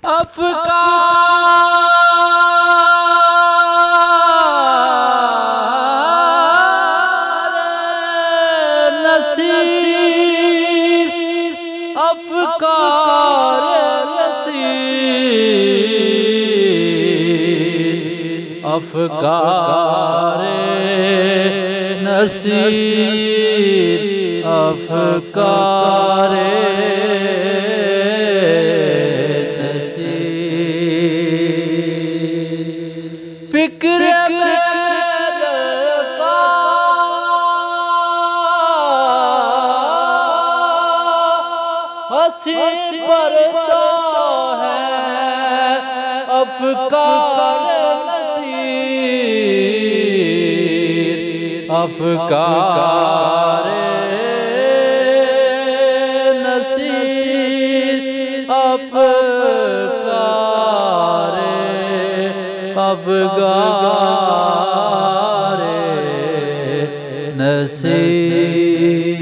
افکار نصیر افکار نصیر افکار نصیر افکار فکر ہنسی برتا ہے افکار نصیر افکار نصیر افکار افکار نصیر۔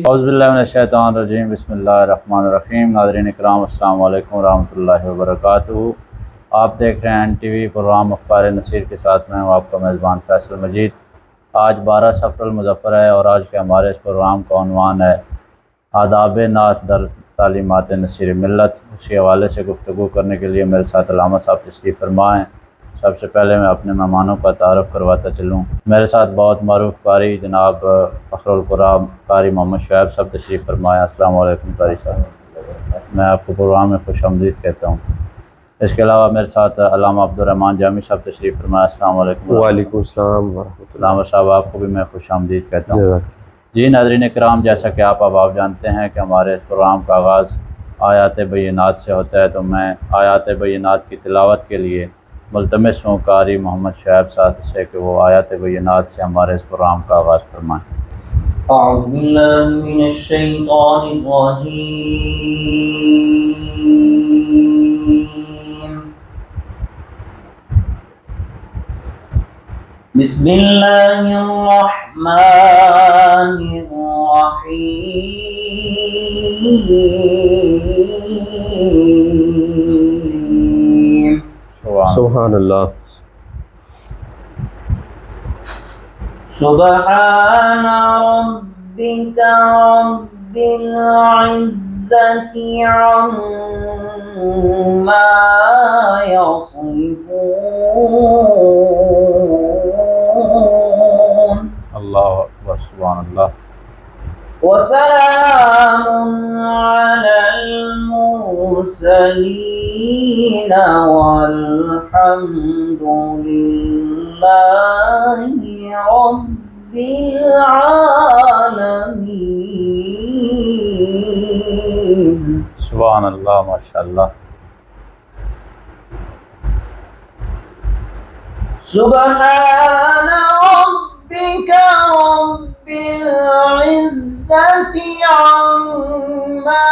اعوذ باللہ من الشیطان الرجیم، بسم اللہ الرحمن الرحیم۔ ناظرین اکرام، السلام علیکم ورحمۃ اللہ وبرکاتہ۔ آپ دیکھ رہے ہیں NTV پروگرام افکار نصیر کے ساتھ میں ہوں آپ کا میزبان فیصل مجید۔ آج 12 صفر المظفر ہے اور آج کے ہمارے اس پروگرام کا عنوان ہے آداب نعت در تعلیمات نصیر ملت۔ اسی حوالے سے گفتگو کرنے کے لیے میرے ساتھ علامہ صاحب تشریف فرما ہیں۔ سب سے پہلے میں اپنے مہمانوں کا تعارف کرواتا چلوں۔ میرے ساتھ بہت معروف قاری جناب فخر القرآن قاری محمد شعیب صاحب تشریف فرمایا۔ السلام علیکم قاری صاحب، میں آپ کو پروگرام میں خوش آمدید کہتا ہوں۔ اس کے علاوہ میرے ساتھ علامہ عبدالرحمن جامی صاحب تشریف فرمایا۔ السلام علیکم۔ وعلیکم السلام ورحمۃ اللہ۔ علامہ صاحب آپ کو بھی میں خوش آمدید کہتا ہوں۔ جی ناظرین کرام، جیسا کہ آپ جانتے ہیں کہ ہمارے اس پروگرام کا آغاز آیات بینات سے ہوتا ہے، تو میں آیات بینات کی تلاوت کے لیے ملتمس ہوں قاری محمد شعیب صاحب سے کہ وہ آیات بینات سے ہمارے اس پروگرام کا آغاز فرمائیں۔ اعوذ باللہ من الشیطان الرجیم، بسم اللہ الرحمن الرحیم۔ سبحان اللہ۔ سبحان ربک رب العزة عما یصفون، اللہ اکبر، سبحان اللہ۔ وسلام علی المرسلین والحمد للہ رب العالمین۔ سبحان اللہ، ماشاءاللہ۔ سبحان ربک رب العزة عما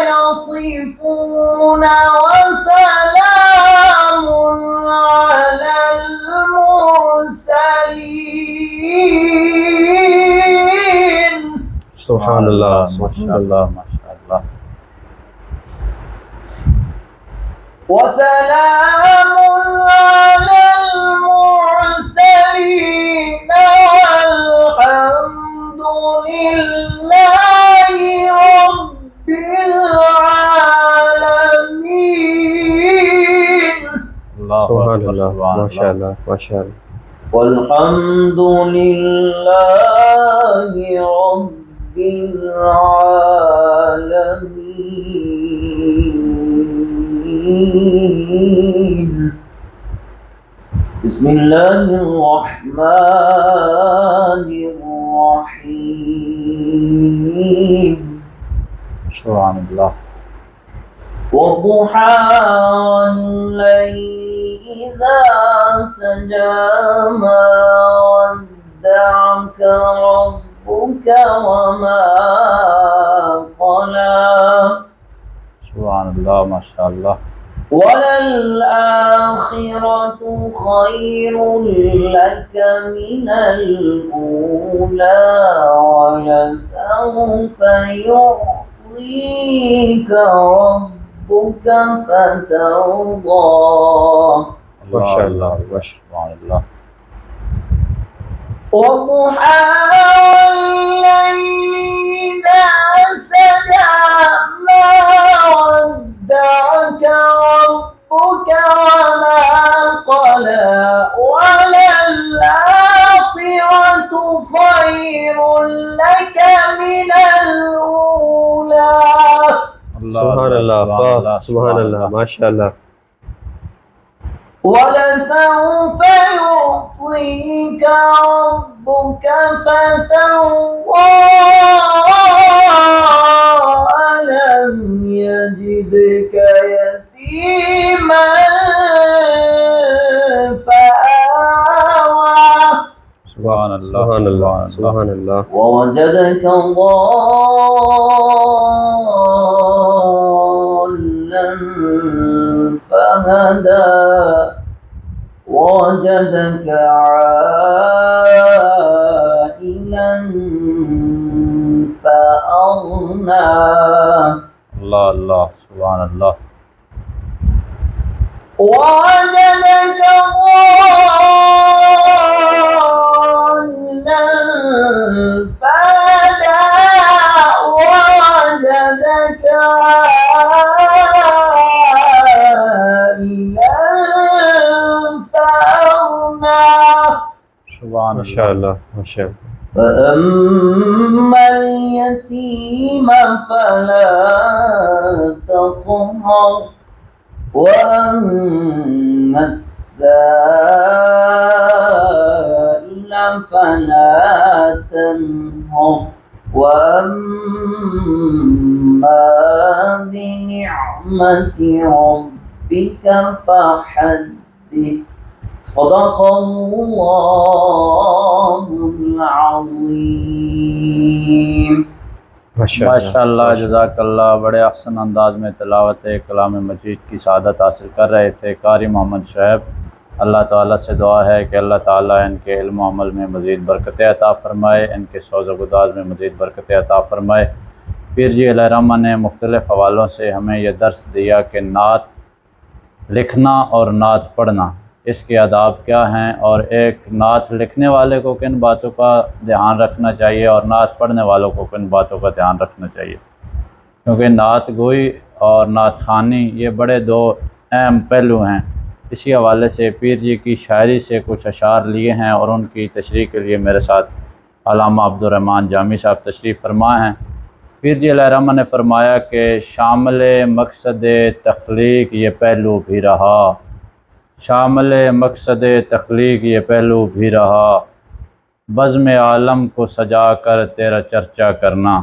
يصفون، وسلام على المرسلين۔ سبحان اللہ، ماشاء اللہ، ماشاء اللہ۔ وسلام على المرسلين والحمد لله رب العالمين۔ سبحان اللہ، ماشاء اللہ، ماشاء اللہ۔ والحمد لله رب العالمين۔ بسم اللہ الرحمن الرحیم۔ سبحان اللہ۔ والضحى والليل إذا سجى، ما ودعك ربك وما قلى، سبحان اللہ، ماشاء اللہ۔ وللآخرة خير لك من الأولى، ولسوف يعطيك ربك ربك فترضى ماشاء اللہ سبحان اللہ وضحى والليل إذا سجى ما ودعك ربك وما قلى وللآخرة خير لك من الأولى سبحان اللہ واہ سبحان اللہ ماشاء اللہ ولسوف يعطيك ربك فترضى ألم يجدك يتيما فآوى سبحان اللہ سبحان اللہ سبحان اللہ ووجدك ضالا فهدى ووجدك عائلا فأغنى اللہ اللہ سبحان اللہ ووجدك ضالا فهدى ووجدك عائلا فأغنى سبحان ماشاء اللہ ماشاء اللہ فأما اليتيم فلا تقهر وأما السائل فلا تنهر وأما بنعمة ربك فحدث صدق الله العظيم ماشاء اللہ جزاک اللہ بڑے احسن انداز میں تلاوت کلام مجید کی سعادت حاصل کر رہے تھے قاری محمد شعیب اللہ تعالیٰ سے دعا ہے کہ اللہ تعالیٰ ان کے علم و عمل میں مزید برکتیں عطا فرمائے ان کے سوز و گداز میں مزید برکتیں عطا فرمائے پیر جی علیہ الرحمہ نے مختلف حوالوں سے ہمیں یہ درس دیا کہ نعت لکھنا اور نعت پڑھنا اس کے آداب کیا ہیں اور ایک نعت لکھنے والے کو کن باتوں کا دھیان رکھنا چاہیے اور نعت پڑھنے والوں کو کن باتوں کا دھیان رکھنا چاہیے کیونکہ نعت گوئی اور نعت خوانی یہ بڑے دو اہم پہلو ہیں اسی حوالے سے پیر جی کی شاعری سے کچھ اشعار لیے ہیں اور ان کی تشریح کے لیے میرے ساتھ علامہ عبدالرحمن جامی صاحب تشریف فرما ہیں پیر جی علیہ الرحمہ نے فرمایا کہ شامل مقصد تخلیق یہ پہلو بھی رہا شامل مقصد تخلیق یہ پہلو بھی رہا بزم عالم کو سجا کر تیرا چرچا کرنا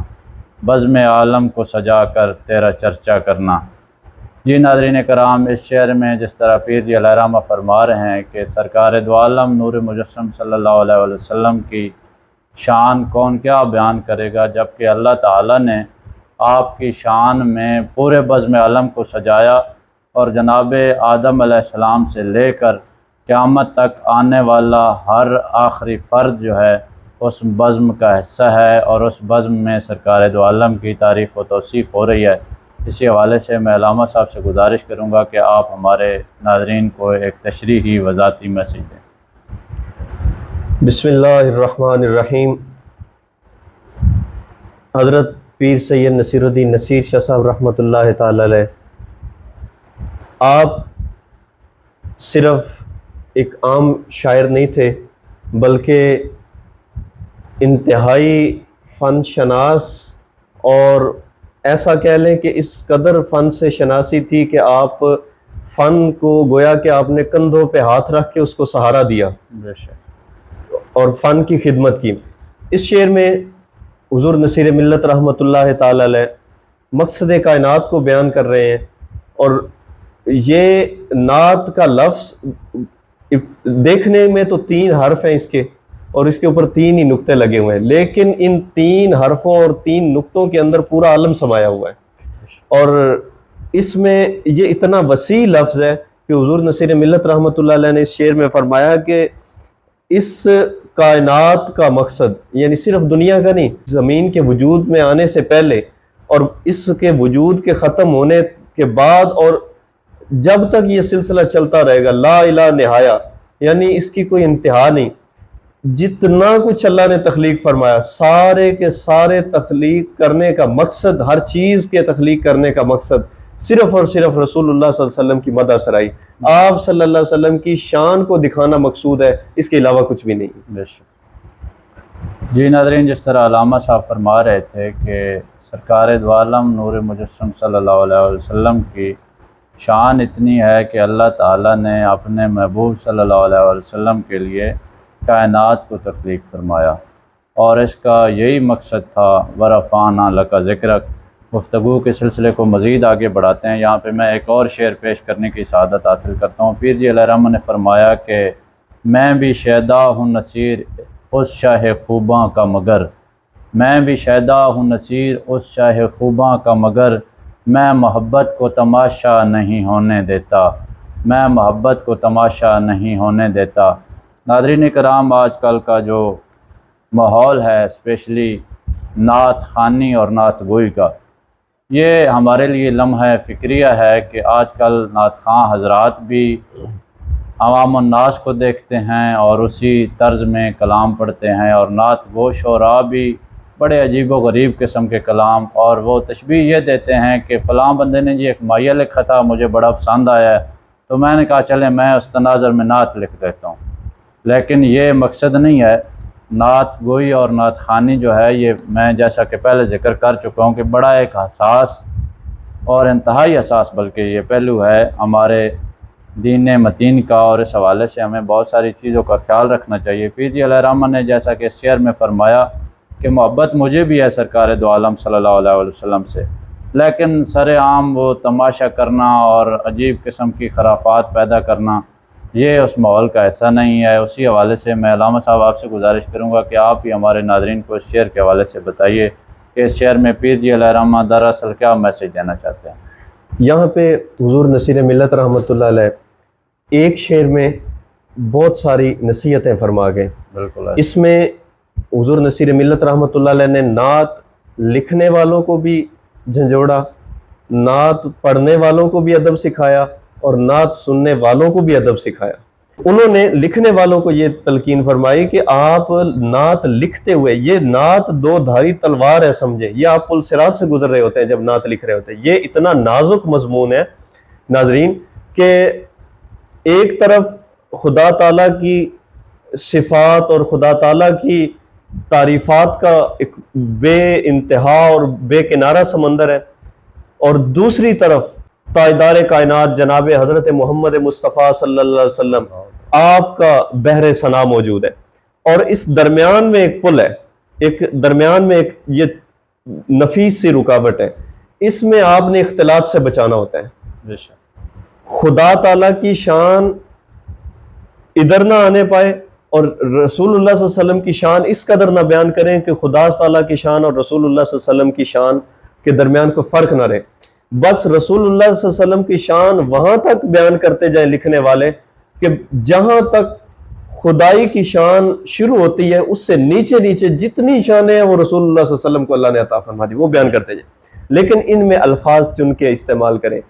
بزم عالم کو سجا کر تیرا چرچا کرنا جی ناظرین کرام اس شعر میں جس طرح پیر جی علیہ الرحمہ فرما رہے ہیں کہ سرکار دو عالم نور مجسم صلی اللہ علیہ وسلم کی شان کون کیا بیان کرے گا جبکہ اللہ تعالیٰ نے آپ کی شان میں پورے بزم عالم کو سجایا اور جناب آدم علیہ السلام سے لے کر قیامت تک آنے والا ہر آخری فرد جو ہے اس بزم کا حصہ ہے اور اس بزم میں سرکار دو عالم کی تعریف و توصیف ہو رہی ہے اسی حوالے سے میں علامہ صاحب سے گزارش کروں گا کہ آپ ہمارے ناظرین کو ایک تشریحی و ذاتی میسیج دیں بسم اللہ الرحمن الرحیم حضرت پیر سید نصیر الدین نصیر شاہ صاحب رحمۃ اللہ تعالی علیہ آپ صرف ایک عام شاعر نہیں تھے بلکہ انتہائی فن شناس اور ایسا کہہ لیں کہ اس قدر فن سے شناسی تھی کہ آپ فن کو گویا کہ آپ نے کندھوں پہ ہاتھ رکھ کے اس کو سہارا دیا اور فن کی خدمت کی اس شعر میں حضور نصیر ملت رحمۃ اللہ تعالی علیہ مقصد کائنات کو بیان کر رہے ہیں اور یہ نعت کا لفظ دیکھنے میں تو 3 حرف ہیں اس کے اور اس کے اوپر 3 ہی نقطے لگے ہوئے ہیں لیکن ان 3 حرفوں اور 3 نقطوں کے اندر پورا عالم سمایا ہوا ہے اور اس میں یہ اتنا وسیع لفظ ہے کہ حضور نصیر ملت رحمۃ اللہ علیہ نے اس شعر میں فرمایا کہ اس کائنات کا مقصد یعنی صرف دنیا کا نہیں زمین کے وجود میں آنے سے پہلے اور اس کے وجود کے ختم ہونے کے بعد اور جب تک یہ سلسلہ چلتا رہے گا، لا الہ نہایا، یعنی اس کی کوئی انتہا نہیں. جتنا کچھ اللہ نے تخلیق فرمایا، سارے کے سارے تخلیق کرنے کا مقصد، ہر چیز کے تخلیق کرنے کا مقصد صرف اور صرف رسول اللہ صلی اللہ علیہ وسلم کی مدح سرائی، آپ صلی اللہ علیہ وسلم کی شان کو دکھانا مقصود ہے، اس کے علاوہ کچھ بھی نہیں. بے شک. جی ناظرین، جس طرح علامہ صاحب فرما رہے تھے کہ سرکار دو عالم نور مجسم صلی اللہ علیہ وسلم کی شان اتنی ہے کہ اللہ تعالیٰ نے اپنے محبوب صلی اللہ علیہ وسلم کے لیے کائنات کو تخلیق فرمایا، اور اس کا یہی مقصد تھا. ورفعنا لک ذکرک. گفتگو کے سلسلے کو مزید آگے بڑھاتے ہیں. یہاں پہ میں ایک اور شعر پیش کرنے کی سعادت حاصل کرتا ہوں. پیر جی علیہ الرحمہ نے فرمایا کہ میں بھی شیدا ہوں نصیر اس شاہ خوباں کا مگر، میں بھی شیدا ہوں نصیر اس شاہ خوباں کا مگر، میں محبت کو تماشا نہیں ہونے دیتا، میں محبت کو تماشا نہیں ہونے دیتا. ناظرین کرام، آج کل کا جو ماحول ہے اسپیشلی نعت خوانی اور نعت گوئی کا، یہ ہمارے لیے لمحہ فکریہ ہے کہ آج کل نعت خواں حضرات بھی عوام الناس کو دیکھتے ہیں اور اسی طرز میں کلام پڑھتے ہیں، اور نعت گو شعراء بھی بڑے عجیب و غریب قسم کے کلام، اور وہ تشبیہ یہ دیتے ہیں کہ فلاں بندے نے جی ایک مائیہ لکھا تھا، مجھے بڑا پسند آیا ہے، تو میں نے کہا چلے میں اس تناظر میں نعت لکھ دیتا ہوں. لیکن یہ مقصد نہیں ہے. نعت گوئی اور نعت خوانی جو ہے، یہ میں جیسا کہ پہلے ذکر کر چکا ہوں کہ بڑا ایک حساس اور انتہائی حساس بلکہ یہ پہلو ہے ہمارے دین متین کا، اور اس حوالے سے ہمیں بہت ساری چیزوں کا خیال رکھنا چاہیے. پیر جی علیہ الرحمہ نے جیسا کہ اس شعر میں فرمایا کہ محبت مجھے بھی ہے سرکار دو عالم صلی اللہ علیہ وسلم سے، لیکن سر عام وہ تماشا کرنا اور عجیب قسم کی خرافات پیدا کرنا، یہ اس ماحول کا ایسا نہیں ہے. اسی حوالے سے میں علامہ صاحب آپ سے گزارش کروں گا کہ آپ ہی ہمارے ناظرین کو اس شعر کے حوالے سے بتائیے کہ اس شعر میں پیر جی علیہ الرحمہ دراصل کیا میسیج دینا چاہتے ہیں. یہاں پہ حضور نصیر ملت رحمۃ اللہ علیہ ایک شعر میں بہت ساری نصیحتیں فرما گئے. بالکل. اس میں حضور نصیر ملت رحمۃ اللہ علیہ نے نعت لکھنے والوں کو بھی جھنجھوڑا، نعت پڑھنے والوں کو بھی ادب سکھایا، اور نعت سننے والوں کو بھی ادب سکھایا. انہوں نے لکھنے والوں کو یہ تلقین فرمائی کہ آپ نعت لکھتے ہوئے، یہ نعت دو دھاری تلوار ہے سمجھے، یہ آپ پل صراط سے گزر رہے ہوتے ہیں جب نعت لکھ رہے ہوتے ہیں. یہ اتنا نازک مضمون ہے ناظرین کہ ایک طرف خدا تعالیٰ کی صفات اور خدا تعالیٰ کی تعریفات کا ایک بے انتہا اور بے کنارہ سمندر ہے، اور دوسری طرف تاجدار کائنات جناب حضرت محمد مصطفیٰ صلی اللہ علیہ وسلم آپ کا بحر ثنا موجود ہے، اور اس درمیان میں ایک پل ہے، ایک درمیان میں ایک یہ نفیس سی رکاوٹ ہے. اس میں آپ نے اختلاط سے بچانا ہوتا ہے. خدا تعالیٰ کی شان ادھر نہ آنے پائے اور رسول اللہ صلی اللہ علیہ وسلم کی شان اس قدر نہ بیان کریں کہ خدا تعالیٰ کی شان اور رسول اللہ صلی اللہ علیہ وسلم کی شان کے درمیان کوئی فرق نہ رہے. بس رسول اللہ صلی اللہ علیہ وسلم کی شان وہاں تک بیان کرتے جائیں لکھنے والے کہ جہاں تک خدائی کی شان شروع ہوتی ہے اس سے نیچے نیچے جتنی شانیں ہیں وہ رسول اللہ صلی اللہ علیہ وسلم کو اللہ نے عطا فرما دی، وہ بیان کرتے جائیں. لیکن ان میں الفاظ چن کے استعمال کریں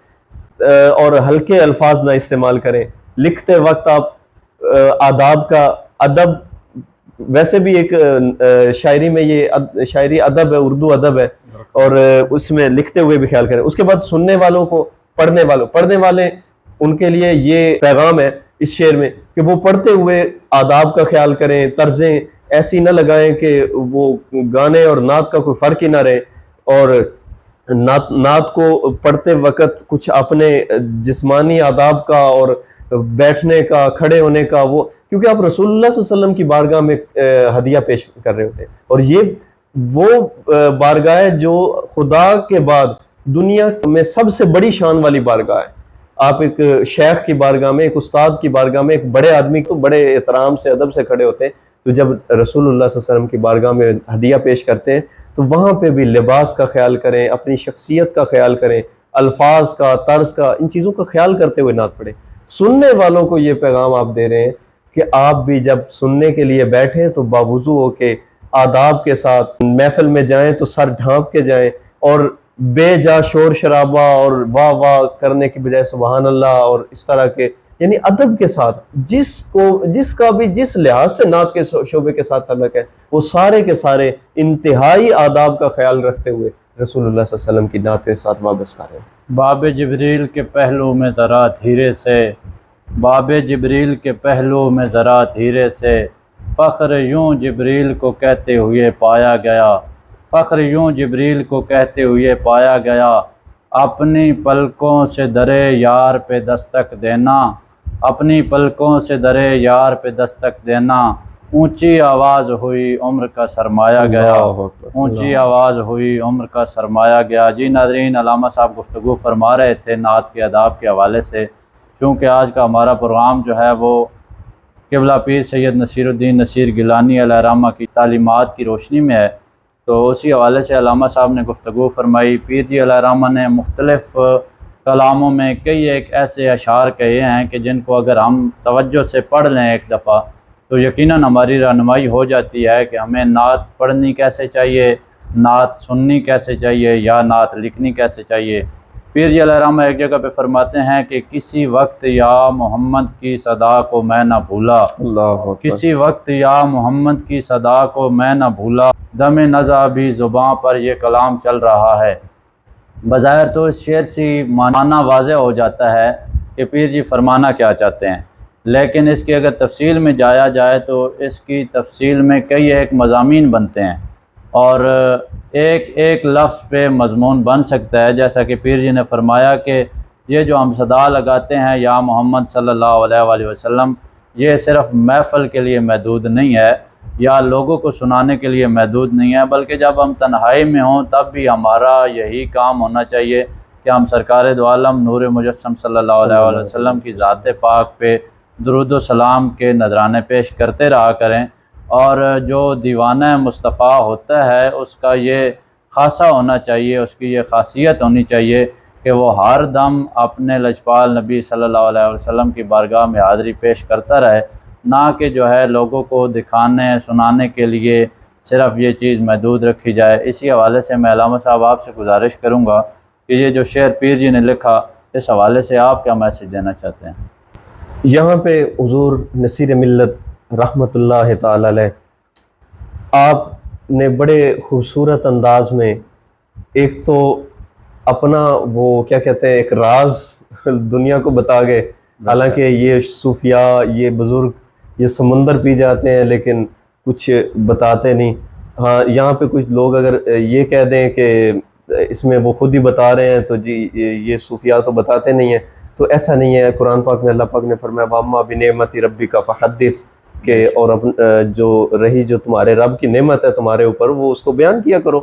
اور ہلکے الفاظ نہ استعمال کریں. لکھتے وقت آپ آداب کا ادب، ویسے بھی ایک شاعری میں یہ شاعری ادب ہے، اردو ادب ہے، اور اس میں لکھتے ہوئے بھی خیال کریں. اس کے بعد سننے والوں کو، پڑھنے والے ان کے لیے یہ پیغام ہے اس شعر میں کہ وہ پڑھتے ہوئے آداب کا خیال کریں، طرزیں ایسی نہ لگائیں کہ وہ گانے اور نعت کا کوئی فرق ہی نہ رہے، اور نعت کو پڑھتے وقت کچھ اپنے جسمانی آداب کا اور بیٹھنے کا، کھڑے ہونے کا، وہ کیونکہ آپ رسول اللہ صلی اللہ علیہ وسلم کی بارگاہ میں ہدیہ پیش کر رہے ہوتے ہیں، اور یہ وہ بارگاہ ہے جو خدا کے بعد دنیا میں سب سے بڑی شان والی بارگاہ ہے. آپ ایک شیخ کی بارگاہ میں، ایک استاد کی بارگاہ میں، ایک بڑے آدمی کو بڑے احترام سے، ادب سے کھڑے ہوتے ہیں، تو جب رسول اللہ صلی اللہ علیہ وسلم کی بارگاہ میں ہدیہ پیش کرتے ہیں تو وہاں پہ بھی لباس کا خیال کریں، اپنی شخصیت کا خیال کریں، الفاظ کا، طرز کا، ان چیزوں کا خیال کرتے ہوئے نعت پڑھیں. سننے والوں کو یہ پیغام آپ دے رہے ہیں کہ آپ بھی جب سننے کے لیے بیٹھیں تو باوضو ہو کے آداب کے ساتھ، محفل میں جائیں تو سر ڈھانپ کے جائیں، اور بے جا شور شرابہ اور واہ واہ کرنے کی بجائے سبحان اللہ اور اس طرح کے یعنی ادب کے ساتھ جس کا بھی جس لحاظ سے نعت کے شعبے کے ساتھ تعلق ہے وہ سارے کے سارے انتہائی آداب کا خیال رکھتے ہوئے رسول اللہ صلی اللہ علیہ وسلم کی نعت کے ساتھ وابستہ رہے۔ باب جبریل کے پہلو میں ذرا دھیرے سے، باب جبریل کے پہلو میں ذرا دھیرے سے، فخر یوں جبریل کو کہتے ہوئے پایا گیا، فخر یوں جبریل کو کہتے ہوئے پایا گیا، اپنی پلکوں سے درے یار پہ دستک دینا، اپنی پلکوں سے درے یار پہ دستک دینا، اونچی آواز ہوئی عمر کا سرمایا گیا، اونچی آواز ہوئی عمر کا سرمایا گیا۔ جی ناظرین، علامہ صاحب گفتگو فرما رہے تھے نعت کے آداب کے حوالے سے۔ چونکہ آج کا ہمارا پروگرام جو ہے وہ قبلہ پیر سید نصیر الدین نصیر گیلانی علیہ رحمہ کی تعلیمات کی روشنی میں ہے، تو اسی حوالے سے علامہ صاحب نے گفتگو فرمائی۔ پیر جی علیہ رحمہ نے مختلف کلاموں میں کئی ایک ایسے اشعار کہے ہیں کہ جن کو اگر ہم توجہ سے پڑھ لیں ایک دفعہ تو یقیناً ہماری رہنمائی ہو جاتی ہے کہ ہمیں نعت پڑھنی کیسے چاہیے، نعت سننی کیسے چاہیے، یا نعت لکھنی کیسے چاہیے۔ پیر جی علیہ رحمہ ایک جگہ پہ فرماتے ہیں کہ کسی وقت یا محمد کی صدا کو میں نہ بھولا، کسی وقت یا محمد کی صدا کو میں نہ بھولا، دم نزع بھی زباں پر یہ کلام چل رہا ہے۔ بظاہر تو اس شعر سے معنی واضح ہو جاتا ہے کہ پیر جی فرمانا کیا چاہتے ہیں، لیکن اس کی اگر تفصیل میں جایا جائے تو اس کی تفصیل میں کئی ایک مضامین بنتے ہیں اور ایک ایک لفظ پہ مضمون بن سکتا ہے۔ جیسا کہ پیر جی نے فرمایا کہ یہ جو ہم صدا لگاتے ہیں یا محمد صلی اللہ علیہ وآلہ وسلم، یہ صرف محفل کے لیے محدود نہیں ہے یا لوگوں کو سنانے کے لیے محدود نہیں ہے، بلکہ جب ہم تنہائی میں ہوں تب بھی ہمارا یہی کام ہونا چاہیے کہ ہم سرکار دو عالم نور مجسم صلی اللہ علیہ وآلہ وسلم کی ذات پاک پہ درود و سلام کے نذرانے پیش کرتے رہا کریں، اور جو دیوانہ مصطفیٰ ہوتا ہے اس کا یہ خاصہ ہونا چاہیے، اس کی یہ خاصیت ہونی چاہیے کہ وہ ہر دم اپنے لجپال نبی صلی اللہ علیہ وسلم کی بارگاہ میں حاضری پیش کرتا رہے، نہ کہ جو ہے لوگوں کو دکھانے سنانے کے لیے صرف یہ چیز محدود رکھی جائے۔ اسی حوالے سے میں علامہ صاحب آپ سے گزارش کروں گا کہ یہ جو شعر پیر جی نے لکھا، اس حوالے سے آپ کیا میسج دینا چاہتے ہیں؟ یہاں پہ حضور نصیر ملت رحمۃ اللہ تعالی علیہ آپ نے بڑے خوبصورت انداز میں ایک تو اپنا وہ کیا کہتے ہیں ایک راز دنیا کو بتا گئے، حالانکہ یہ صوفیاء یہ بزرگ یہ سمندر پی جاتے ہیں لیکن کچھ بتاتے نہیں۔ ہاں یہاں پہ کچھ لوگ اگر یہ کہہ دیں کہ اس میں وہ خود ہی بتا رہے ہیں تو جی یہ صوفیاء تو بتاتے نہیں ہیں، تو ایسا نہیں ہے۔ قرآن پاک میں اللہ پاک نے فرمایا وَأَمَّا بِنِعْمَتِ رَبِّكَ فَحَدِّثْ، کہ اور جو تمہارے رب کی نعمت ہے تمہارے اوپر وہ اس کو بیان کیا کرو،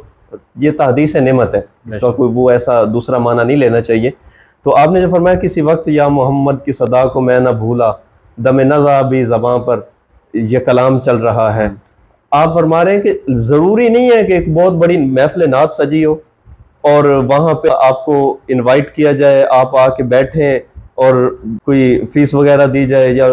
یہ تحدیث نعمت ہے، اس کا کوئی وہ ایسا دوسرا معنی نہیں لینا چاہیے۔ تو آپ نے جو فرمایا کسی وقت یا محمد کی صدا کو میں نہ بھولا، دم نزع بھی زباں پر یہ کلام چل رہا ہے۔ آپ فرما رہے ہیں کہ ضروری نہیں ہے کہ ایک بہت بڑی محفل نعت سجی ہو اور وہاں پہ آپ کو انوائٹ کیا جائے، آپ آ کے بیٹھیں اور کوئی فیس وغیرہ دی جائے، یا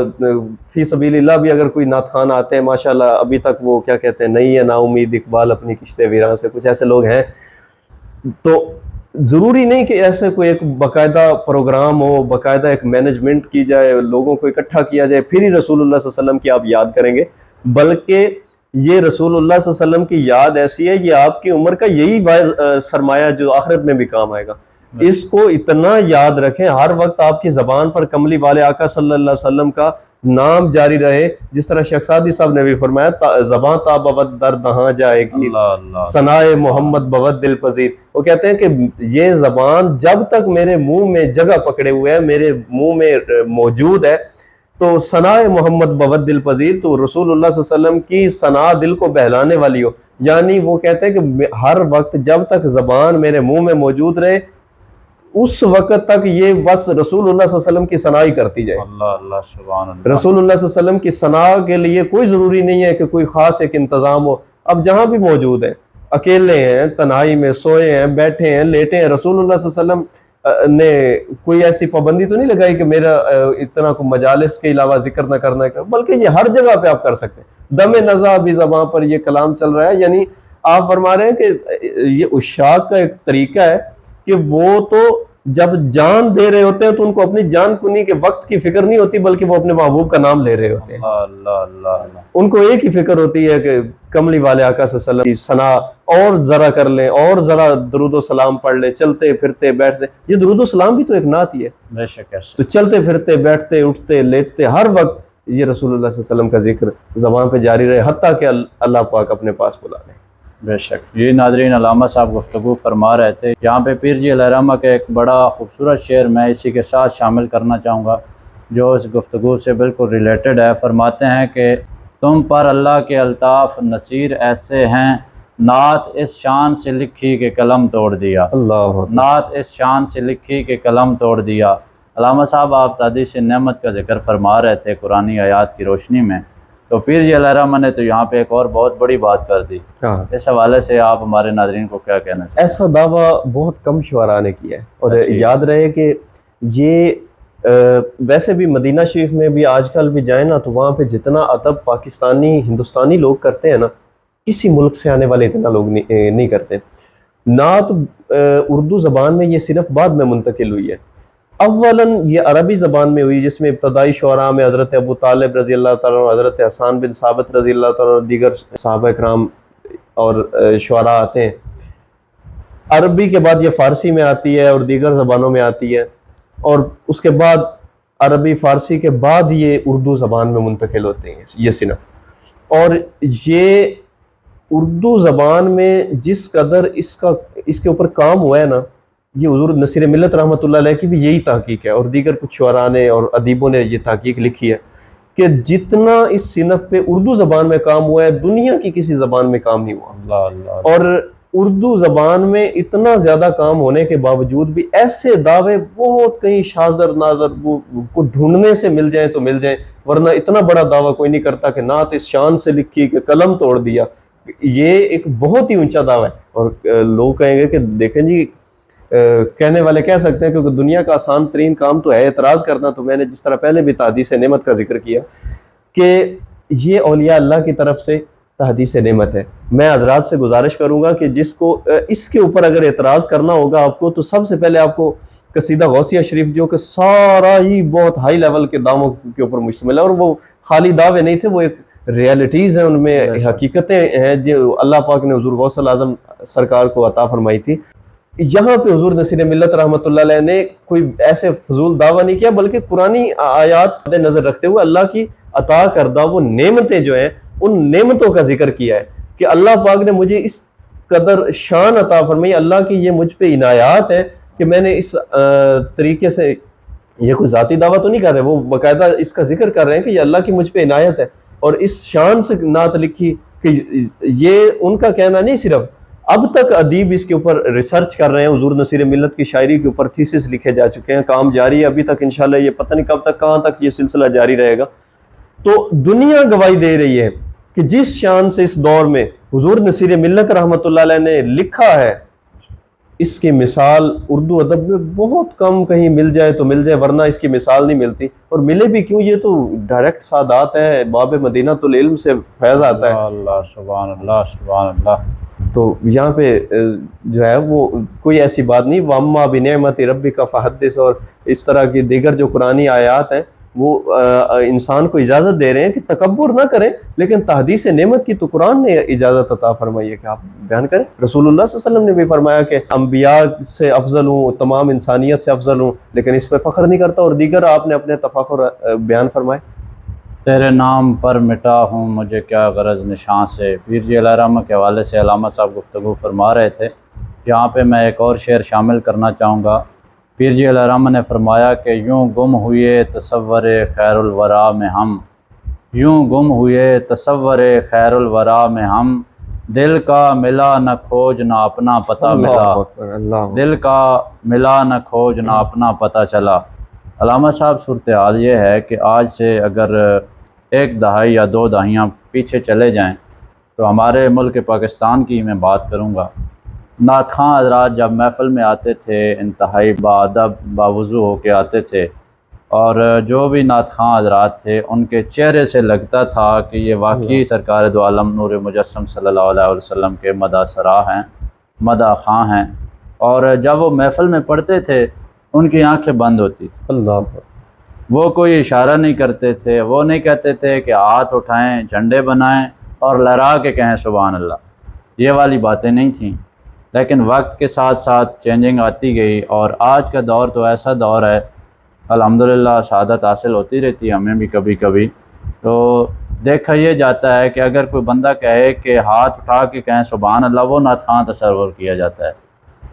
فی سبیل اللہ بھی اگر کوئی نعت خوان آتے ہیں ماشاءاللہ، ابھی تک وہ کیا کہتے ہیں نہیں ہے نا امید اقبال اپنی کشتے ویراں سے، کچھ ایسے لوگ ہیں۔ تو ضروری نہیں کہ ایسے کوئی ایک باقاعدہ پروگرام ہو، باقاعدہ ایک مینجمنٹ کی جائے، لوگوں کو اکٹھا کیا جائے پھر ہی رسول اللہ صلی اللہ علیہ وسلم کی آپ یاد کریں گے، بلکہ یہ رسول اللہ صلی اللہ علیہ وسلم کی یاد ایسی ہے، یہ آپ کی عمر کا یہی سرمایہ جو آخرت میں بھی کام آئے گا۔ اس کو اتنا یاد رکھیں، ہر وقت آپ کی زبان پر کملی والے آقا صلی اللہ علیہ وسلم کا نام جاری رہے، جس طرح شیخ سعدی صاحب نے بھی فرمایا زبان تا بود در دہاں جائے گی، ثنائے محمد بود دل پذیر۔ وہ کہتے ہیں کہ یہ زبان جب تک میرے منہ میں جگہ پکڑے ہوئے ہے، میرے منہ میں موجود ہے، تو ثنائے محمد بود دل پذیر، تو رسول اللہ صلی اللہ علیہ وسلم کی ثنا دل کو بہلانے والی ہو۔ یعنی وہ کہتے ہیں کہ ہر وقت جب تک زبان میرے منہ میں موجود رہے اس وقت تک یہ بس رسول اللہ صلی اللہ علیہ وسلم کی ثنا ہی کرتی جائے۔ اللہ سبحان اللہ۔ رسول اللہ صلی اللہ علیہ وسلم کی ثنا کے لیے کوئی ضروری نہیں ہے کہ کوئی خاص ایک انتظام ہو، اب جہاں بھی موجود ہیں، اکیلے ہیں، تنہائی میں سوئے ہیں، بیٹھے ہیں، لیٹے ہیں، رسول اللہ صلی اللہ علیہ وسلم نے کوئی ایسی پابندی تو نہیں لگائی کہ میرا اتنا کو مجالس کے علاوہ ذکر نہ کرنا ہے، بلکہ یہ ہر جگہ پہ آپ کر سکتے ہیں۔ دم نزع بھی زباں پر یہ کلام چل رہا ہے، یعنی آپ فرما رہے ہیں کہ یہ عشاق کا ایک طریقہ ہے کہ وہ تو جب جان دے رہے ہوتے ہیں تو ان کو اپنی جان کنی کے وقت کی فکر نہیں ہوتی، بلکہ وہ اپنے محبوب کا نام لے رہے ہوتے ہیں. اللہ اللہ اللہ. ان کو ایک ہی فکر ہوتی ہے کہ کملی والے آقا صلی اللہ علیہ وسلم کی ثنا اور ذرا کر لیں، اور ذرا درود و سلام پڑھ لیں، چلتے پھرتے بیٹھتے. یہ درود و سلام بھی تو ایک نعت ہی ہے. بے شک ایسے. تو چلتے پھرتے بیٹھتے اٹھتے لیٹتے ہر وقت یہ رسول اللہ صلی اللہ علیہ وسلم کا ذکر زبان پہ جاری رہے، حتیٰ کہ اللہ پاک اپنے پاس بلا لیں. بے شک. یہ ناظرین، علامہ صاحب گفتگو فرما رہے تھے. یہاں پہ پیر جی علیہ رحمہ کا ایک بڑا خوبصورت شعر میں اسی کے ساتھ شامل کرنا چاہوں گا جو اس گفتگو سے بالکل ریلیٹڈ ہے. فرماتے ہیں کہ تم پر اللہ کے الطاف نصیر ایسے ہیں، نعت اس شان سے لکھی کہ قلم توڑ دیا. اللہ نعت اس شان سے لکھی کہ قلم توڑ دیا. علامہ صاحب آپ تحدیث نعمت کا ذکر فرما رہے تھے قرآنی آیات کی روشنی میں، تو پیر جی علیہ رحمہ نے تو یہاں پہ ایک اور بہت بڑی بات کر دی. اس حوالے سے آپ ہمارے ناظرین کو کیا کہنا چاہتے ہیں؟ ایسا دعویٰ بہت کم شعراء نے کیا ہے، اور یاد رہے کہ یہ ویسے بھی مدینہ شریف میں بھی آج کل بھی جائیں نا تو وہاں پہ جتنا ادب پاکستانی ہندوستانی لوگ کرتے ہیں نا، کسی ملک سے آنے والے اتنا لوگ نہیں کرتے. نعت اردو زبان میں یہ صرف بعد میں منتقل ہوئی ہے. اولاً یہ عربی زبان میں ہوئی، جس میں ابتدائی شعراء میں حضرت ابو طالب رضی اللہ تعالیٰ عنہ، حضرت حسان بن ثابت رضی اللہ تعالیٰ عنہ، دیگر صحابہ کرام اور شعراء آتے ہیں. عربی کے بعد یہ فارسی میں آتی ہے اور دیگر زبانوں میں آتی ہے، اور اس کے بعد عربی فارسی کے بعد یہ اردو زبان میں منتقل ہوتے ہیں یہ صنف. اور یہ اردو زبان میں جس قدر اس کے اوپر کام ہوا ہے نا، یہ حضور نصیر ملت رحمۃ اللہ علیہ کی بھی یہی تحقیق ہے، اور دیگر کچھ شعراء نے اور ادیبوں نے یہ تحقیق لکھی ہے کہ جتنا اس صنف پہ اردو زبان میں کام ہوا ہے دنیا کی کسی زبان میں کام نہیں ہوا. اللہ اللہ. اور اردو زبان میں اتنا زیادہ کام ہونے کے باوجود بھی ایسے دعوے بہت کہیں شاذ نادر کو ڈھونڈنے سے مل جائیں تو مل جائیں، ورنہ اتنا بڑا دعویٰ کوئی نہیں کرتا کہ نعت اس شان سے لکھی کہ قلم توڑ دیا. یہ ایک بہت ہی اونچا دعویٰ ہے. اور لوگ کہیں گے کہ دیکھیں جی، کہنے والے کہہ سکتے ہیں کیونکہ دنیا کا آسان ترین کام تو ہے اعتراض کرنا. تو میں نے جس طرح پہلے بھی تحدیث نعمت کا ذکر کیا کہ یہ اولیاء اللہ کی طرف سے تحدیث نعمت ہے. میں حضرات سے گزارش کروں گا کہ جس کو اس کے اوپر اگر اعتراض کرنا ہوگا آپ کو، تو سب سے پہلے آپ کو قصیدہ غوثیہ شریف جو کہ سارا ہی بہت ہائی لیول کے دعووں کے اوپر مشتمل ہے، اور وہ خالی دعوے نہیں تھے، وہ ایک ریالٹیز ہیں، ان میں حقیقتیں ہیں جو اللہ پاک نے حضور غوث الاعظم سرکار کو عطا فرمائی تھی. یہاں پہ حضور نصیر ملت رحمۃ اللہ علیہ نے کوئی ایسے فضول دعویٰ نہیں کیا، بلکہ قرآنی آیات مد نظر رکھتے ہوئے اللہ کی عطا کردہ وہ نعمتیں جو ہیں ان نعمتوں کا ذکر کیا ہے کہ اللہ پاک نے مجھے اس قدر شان عطا فرمائی، اللہ کی یہ مجھ پہ عنایات ہے کہ میں نے اس طریقے سے، یہ کوئی ذاتی دعویٰ تو نہیں کر رہے، وہ باقاعدہ اس کا ذکر کر رہے ہیں کہ یہ اللہ کی مجھ پہ عنایت ہے، اور اس شان سے نعت لکھی کہ یہ ان کا کہنا نہیں، صرف اب تک ادیب اس کے اوپر ریسرچ کر رہے ہیں. حضور نصیر ملت کی شاعری کے اوپر تھیسس لکھے جا چکے ہیں، کام جاری ہے ابھی تک. انشاءاللہ یہ پتہ نہیں کب تک کہاں تک یہ سلسلہ جاری رہے گا. تو دنیا گواہی دے رہی ہے کہ جس شان سے اس دور میں حضور نصیر ملت رحمۃ اللہ علیہ نے لکھا ہے، اس کی مثال اردو ادب میں بہت کم، کہیں مل جائے تو مل جائے، ورنہ اس کی مثال نہیں ملتی. اور ملے بھی کیوں، یہ تو ڈائریکٹ سادات ہے، باب مدینۃ العلم سے فیض آتا ہے. اللہ سبحان اللہ سبحان اللہ. تو یہاں پہ جو ہے وہ کوئی ایسی بات نہیں. وَأَمَّا بِنِعْمَةِ رَبِّكَ فَحَدِّثْ، اور اس طرح کی دیگر جو قرآنی آیات ہیں وہ انسان کو اجازت دے رہے ہیں کہ تکبر نہ کریں، لیکن تحدیث نعمت کی تو قرآن نے اجازت عطا فرمائی ہے کہ آپ بیان کریں. رسول اللہ صلی اللہ علیہ وسلم نے بھی فرمایا کہ انبیاء سے افضل ہوں، تمام انسانیت سے افضل ہوں، لیکن اس پہ فخر نہیں کرتا. اور دیگر آپ نے اپنے تفاخر بیان فرمائے. تیرے نام پر مٹا ہوں مجھے کیا غرض نشاں سے. پیر جی علیہ رحمہ کے حوالے سے علامہ صاحب گفتگو فرما رہے تھے. یہاں پہ میں ایک اور شعر شامل کرنا چاہوں گا. پیر جی علیہ رحمہ نے فرمایا کہ یوں گم ہوئے تصور خیر الورا میں ہم، یوں گم ہوئے تصور خیر الورا میں ہم، دل کا ملا نہ کھوج نہ اپنا پتہ ملا، دل کا ملا نہ کھوج نہ اپنا پتہ چلا. علامہ صاحب صورتحال یہ ہے کہ آج سے اگر ایک دہائی یا دو دہائیاں پیچھے چلے جائیں تو ہمارے ملک پاکستان کی میں بات کروں گا. نعت خواں حضرات جب محفل میں آتے تھے انتہائی باادب باوضو ہو کے آتے تھے، اور جو بھی نعت خواں حضرات تھے ان کے چہرے سے لگتا تھا کہ یہ واقعی سرکار دو عالم نور مجسم صلی اللہ علیہ وسلم کے مدح سرا ہیں، مدح خواں ہیں، اور جب وہ محفل میں پڑھتے تھے ان کی آنکھیں بند ہوتی تھیں، اللہ، وہ کوئی اشارہ نہیں کرتے تھے، وہ نہیں کہتے تھے کہ ہاتھ اٹھائیں، جھنڈے بنائیں اور لہرا کے کہیں سبحان اللہ، یہ والی باتیں نہیں تھیں۔ لیکن وقت کے ساتھ ساتھ چینجنگ آتی گئی، اور آج کا دور تو ایسا دور ہے الحمدللہ، شہادت حاصل ہوتی رہتی ہے ہمیں بھی کبھی کبھی، تو دیکھا یہ جاتا ہے کہ اگر کوئی بندہ کہے کہ ہاتھ اٹھا کے کہیں سبحان اللہ، وہ نعت خواں تصور کیا جاتا ہے،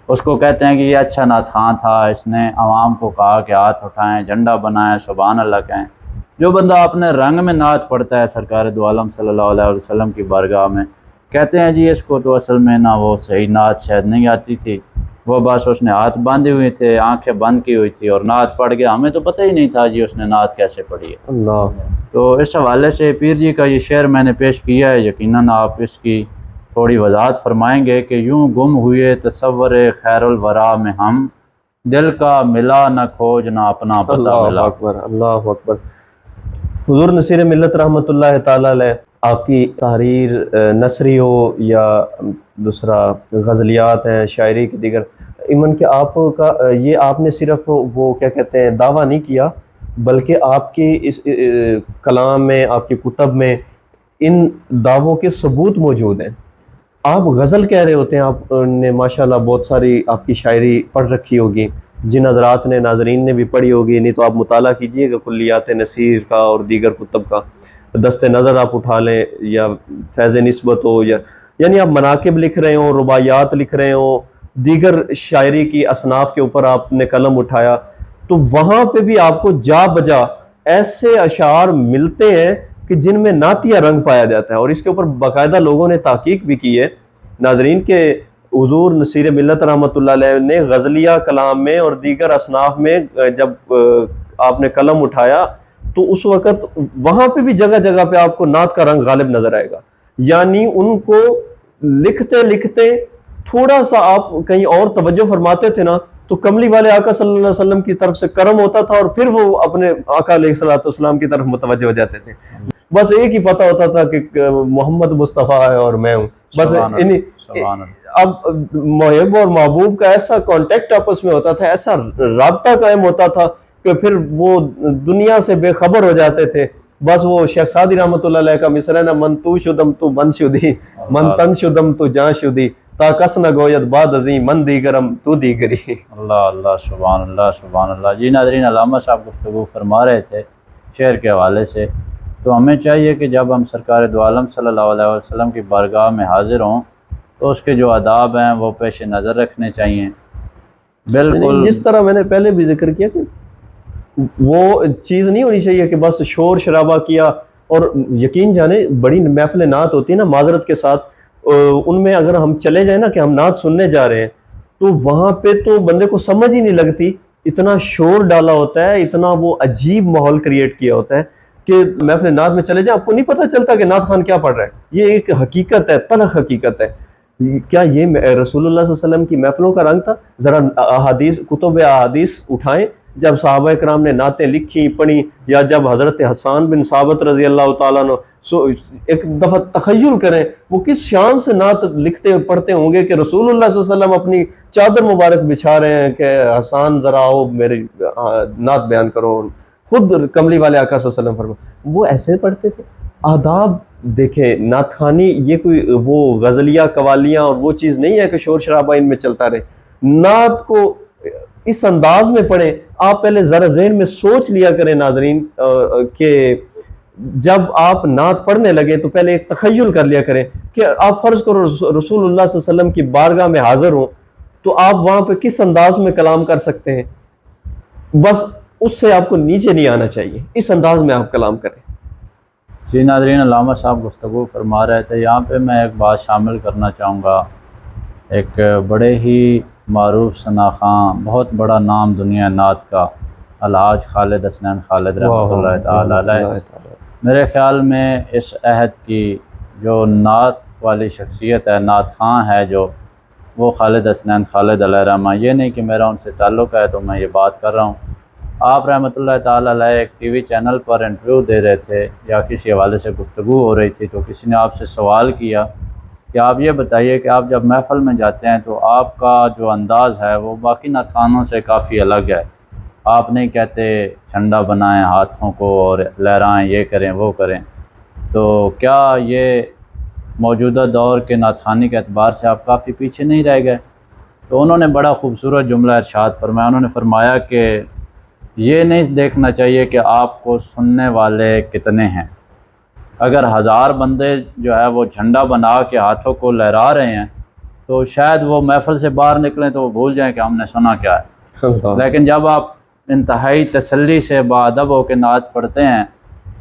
اس کو کہتے ہیں کہ یہ اچھا نعت خواں تھا، اس نے عوام کو کہا کہ ہاتھ اٹھائیں، جھنڈا بنائیں، سبحان اللہ کہیں۔ جو بندہ اپنے رنگ میں نعت پڑھتا ہے سرکار دو عالم صلی اللہ علیہ وسلم کی بارگاہ میں، کہتے ہیں جی اس کو تو اصل میں نہ وہ صحیح نعت شاید نہیں آتی تھی، وہ بس اس نے ہاتھ باندھے ہوئے تھے، آنکھیں بند کی ہوئی تھی اور نعت پڑھ گیا، ہمیں تو پتہ ہی نہیں تھا جی اس نے نعت کیسے پڑھی ہے۔ اللہ، تو اس حوالے سے پیر جی کا یہ شعر میں نے پیش کیا ہے، یقیناً آپ اس کی تھوڑی وضاحت فرمائیں گے کہ یوں گم ہوئے تصور خیر الورا میں ہم، دل کا ملا نہ کھوج نہ اپنا پتہ اللہ ملا۔ اکبر، اللہ اکبر۔ حضور نصیر ملت رحمۃ اللہ تعالیٰ علیہ، آپ کی تحریر نثری ہو یا دوسرا غزلیات ہیں، شاعری کی دیگر، ایون کہ آپ کا یہ آپ نے صرف وہ کیا کہتے ہیں دعویٰ نہیں کیا، بلکہ آپ کی اس کلام میں، آپ کی کتب میں ان دعووں کے ثبوت موجود ہیں۔ آپ غزل کہہ رہے ہوتے ہیں، آپ نے ماشاءاللہ بہت ساری آپ کی شاعری پڑھ رکھی ہوگی، جن حضرات نے، ناظرین نے بھی پڑھی ہوگی، نہیں تو آپ مطالعہ کیجئے گا کلیات نصیر کا اور دیگر کتب کا، دست نظر آپ اٹھا لیں یا فیض نسبت ہو، یا یعنی آپ مناقب لکھ رہے ہوں، رباعیات لکھ رہے ہوں، دیگر شاعری کی اصناف کے اوپر آپ نے قلم اٹھایا، تو وہاں پہ بھی آپ کو جا بجا ایسے اشعار ملتے ہیں کہ جن میں نعتیہ رنگ پایا جاتا ہے، اور اس کے اوپر باقاعدہ لوگوں نے تحقیق بھی کی ہے ناظرین کے حضور نصیر ملت رحمۃ اللہ علیہ نے غزلیہ کلام میں اور دیگر اصناف میں جب آپ نے قلم اٹھایا تو اس وقت وہاں پہ بھی جگہ جگہ پہ آپ کو نعت کا رنگ غالب نظر آئے گا، یعنی ان کو لکھتے لکھتے تھوڑا سا آپ کہیں اور توجہ فرماتے تھے نا تو کملی والے آقا صلی اللہ علیہ وسلم کی طرف سے کرم ہوتا تھا، اور پھر وہ اپنے آقا علیہ الصلوۃ والسلام کی طرف متوجہ ہو جاتے تھے۔ بس ایک ہی پتہ ہوتا تھا کہ محمد مصطفیٰ ہے اور میں ہوں، بس سبحان اب محب اور محبوب کا ایسا کانٹیکٹ آپس میں ہوتا تھا، ایسا رابطہ قائم ہوتا تھا کہ پھر وہ دنیا سے بے خبر ہو جاتے تھے۔ بس وہ شیخ سعدی رحمۃ اللہ علیہ کا مصرع ہے نا، من تو شدم تو من شدی، من تن شدم تو جان شدی، تا کس نہ گوید بعد ازیں من دیگرم تو دیگری۔ اللہ اللہ، سبحان اللہ سبحان اللہ۔ جی ناظرین، علامہ صاحب گفتگو فرما رہے تھے شعر کے حوالے سے، تو ہمیں چاہیے کہ جب ہم سرکار دو عالم صلی اللہ علیہ وسلم کی بارگاہ میں حاضر ہوں تو اس کے جو آداب ہیں وہ پیش نظر رکھنے چاہیے۔ بالکل جس طرح میں نے پہلے بھی ذکر کیا کہ وہ چیز نہیں ہونی چاہیے کہ بس شور شرابہ کیا، اور یقین جانے بڑی محفل نعت ہوتی ہے نا، معذرت کے ساتھ ان میں اگر ہم چلے جائیں نا کہ ہم نعت سننے جا رہے ہیں تو وہاں پہ تو بندے کو سمجھ ہی نہیں لگتی، اتنا شور ڈالا ہوتا ہے، اتنا وہ عجیب ماحول کریٹ کیا ہوتا ہے کہ محفل نعت میں چلے جائیں آپ کو نہیں پتہ چلتا کہ نعت خان کیا پڑھ رہا ہے۔ یہ ایک حقیقت ہے، تلخ حقیقت ہے۔ کیا یہ رسول اللہ صلی اللہ علیہ وسلم کی محفلوں کا رنگ تھا؟ ذرا احادیث، کتب احادیث اٹھائیں، جب صحابہ کرام نے نعتیں لکھی پڑھی، یا جب حضرت حسان بن ثابت رضی اللہ تعالیٰ عنہ ایک دفعہ تخیل کریں وہ کس شان سے نعت لکھتے پڑھتے ہوں گے کہ رسول اللہ صلی اللہ علیہ وسلم اپنی چادر مبارک بچھا رہے ہیں کہ حسان ذرا آؤ میری نعت بیان کرو، خود کملی والے آقا صلی اللہ علیہ وسلم فرما وہ ایسے پڑھتے تھے۔ آداب دیکھیں، نعت خوانی یہ کوئی وہ غزلیہ قوالیاں اور وہ چیز نہیں ہے کہ شور شرابہ ان میں چلتا رہے۔ نعت کو اس انداز میں پڑھیں۔ آپ پہلے ذرا ذہن میں سوچ لیا کریں ناظرین کہ جب آپ نعت پڑھنے لگے تو پہلے ایک تخیل کر لیا کریں کہ آپ فرض کرو رسول اللہ صلی اللہ علیہ وسلم کی بارگاہ میں حاضر ہوں تو آپ وہاں پہ کس انداز میں کلام کر سکتے ہیں، بس اس سے آپ کو نیچے نہیں آنا چاہیے، اس انداز میں آپ کلام کریں۔ جی ناظرین، علامہ صاحب گفتگو فرما رہے تھے، یہاں پہ میں ایک بات شامل کرنا چاہوں گا۔ ایک بڑے ہی معروف ثناخواں، بہت بڑا نام دنیا نعت کا، الحاج خالد حسنین خالد رحمۃ اللہ تعالی علیہ، میرے خیال میں اس عہد کی جو نعت والی شخصیت ہے، نعت خواں ہے جو، وہ خالد حسنین خالد علیہ رحمہ۔ یہ نہیں کہ میرا ان سے تعلق ہے تو میں یہ بات کر رہا ہوں، آپ رحمۃ اللہ تعالیٰ علیہ ایک ٹی وی چینل پر انٹرویو دے رہے تھے یا کسی حوالے سے گفتگو ہو رہی تھی، تو کسی نے آپ سے سوال کیا کہ آپ یہ بتائیے کہ آپ جب محفل میں جاتے ہیں تو آپ کا جو انداز ہے وہ باقی نعت خوانوں سے کافی الگ ہے، آپ نہیں کہتے جھنڈا بنائیں ہاتھوں کو اور لہرائیں، یہ کریں وہ کریں، تو کیا یہ موجودہ دور کے نعت خوانی کے اعتبار سے آپ کافی پیچھے نہیں رہ گئے؟ تو انہوں نے بڑا خوبصورت جملہ ارشاد فرمایا، انہوں نے فرمایا کہ یہ نہیں دیکھنا چاہیے کہ آپ کو سننے والے کتنے ہیں، اگر 1000 بندے جو ہے وہ جھنڈا بنا کے ہاتھوں کو لہرا رہے ہیں تو شاید وہ محفل سے باہر نکلیں تو وہ بھول جائیں کہ ہم نے سنا کیا ہے، لیکن جب آپ انتہائی تسلی سے باادب ہو کے نعت پڑھتے ہیں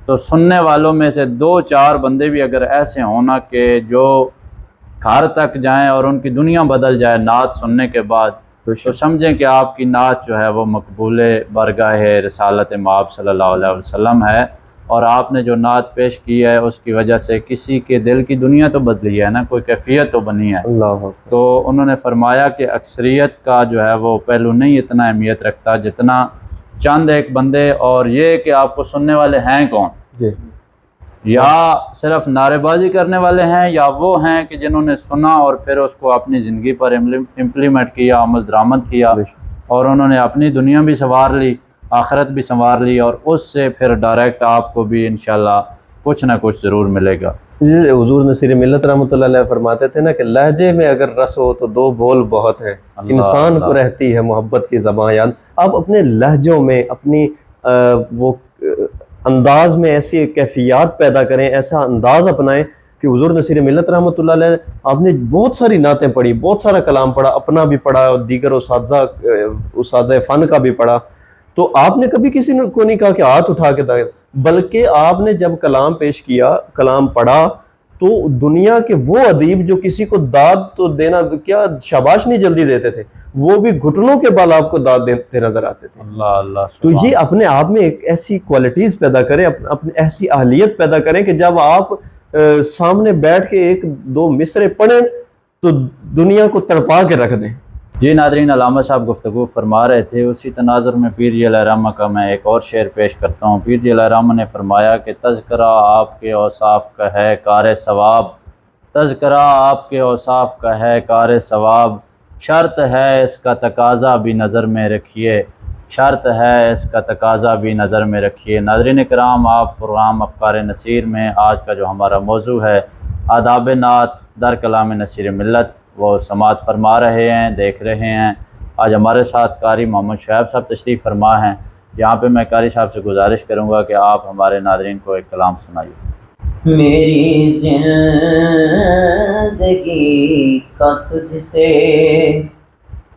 تو سننے والوں میں سے 2-4 بندے بھی اگر ایسے ہونا کہ جو گھر تک جائیں اور ان کی دنیا بدل جائے نعت سننے کے بعد، تو سمجھیں کہ آپ کی نعت جو ہے وہ مقبول برگاہ رسالت مآب صلی اللہ علیہ وسلم ہے، اور آپ نے جو نعت پیش کی ہے اس کی وجہ سے کسی کے دل کی دنیا تو بدلی ہے نا، کوئی کیفیت تو بنی ہے۔ اللہ تو انہوں نے فرمایا کہ اکثریت کا جو ہے وہ پہلو نہیں اتنا اہمیت رکھتا جتنا چند ایک بندے، اور یہ کہ آپ کو سننے والے ہیں کون، جی یا صرف نعرے بازی کرنے والے ہیں، یا وہ ہیں کہ جنہوں نے سنا اور پھر اس کو اپنی زندگی پر امپلیمنٹ کیا، عمل درآمد کیا، اور انہوں نے اپنی دنیا بھی سنوار لی، آخرت بھی سنوار لی، اور اس سے پھر ڈائریکٹ آپ کو بھی انشاءاللہ کچھ نہ کچھ ضرور ملے گا۔ جی حضور نصیر ملت رحمۃ اللہ علیہ فرماتے تھے نا کہ لہجے میں اگر رس ہو تو 2 بول بہت ہیں، انسان کو رہتی ہے محبت کی زباں یاد۔ آپ اپنے لہجوں میں اپنی وہ انداز میں ایسی کیفیات پیدا کریں، ایسا انداز اپنائیں کہ حضور نصیر ملت رحمۃ اللہ علیہ، آپ نے بہت ساری نعتیں پڑھی، بہت سارا کلام پڑھا، اپنا بھی پڑھا اور دیگر اساتذہ فن کا بھی پڑھا، تو آپ نے کبھی کسی کو نہیں کہا کہ ہاتھ اٹھا کے دائیں، بلکہ آپ نے جب کلام پیش کیا، کلام پڑھا، تو دنیا کے وہ ادیب جو کسی کو داد تو دینا کیا شاباش نہیں جلدی دیتے تھے، وہ بھی گھٹنوں کے بال آپ کو داد دیتے نظر آتے تھے۔ اللہ اللہ، تو یہ اپنے آپ میں ایک ایسی کوالٹیز پیدا کریں، اپنی ایسی اہلیت پیدا کریں کہ جب آپ سامنے بیٹھ کے 1-2 مصرے پڑھیں تو دنیا کو تڑپا کے رکھ دیں۔ جی ناظرین، علامہ صاحب گفتگو فرما رہے تھے، اسی تناظر میں پیر جی علیہ الرحمہ کا میں ایک اور شعر پیش کرتا ہوں۔ پیر جی علیہ الرحمہ نے فرمایا کہ تذکرہ آپ کے اوصاف کا ہے کار ثواب، تذکرہ آپ کے اوصاف کا ہے کار ثواب، شرط ہے اس کا تقاضا بھی نظر میں رکھیے، شرط ہے اس کا تقاضا بھی نظر میں رکھیے۔ ناظرین کرام، آپ پروگرام افکار نصیر میں آج کا جو ہمارا موضوع ہے آداب نعت در کلام نصیر ملت، وہ سماعت فرما رہے ہیں، دیکھ رہے ہیں۔ آج ہمارے ساتھ قاری محمد شعیب صاحب تشریف فرما ہیں۔ یہاں پہ میں قاری صاحب سے گزارش کروں گا کہ آپ ہمارے ناظرین کو ایک کلام سنائیے۔ میری زندگی کا تجھ سے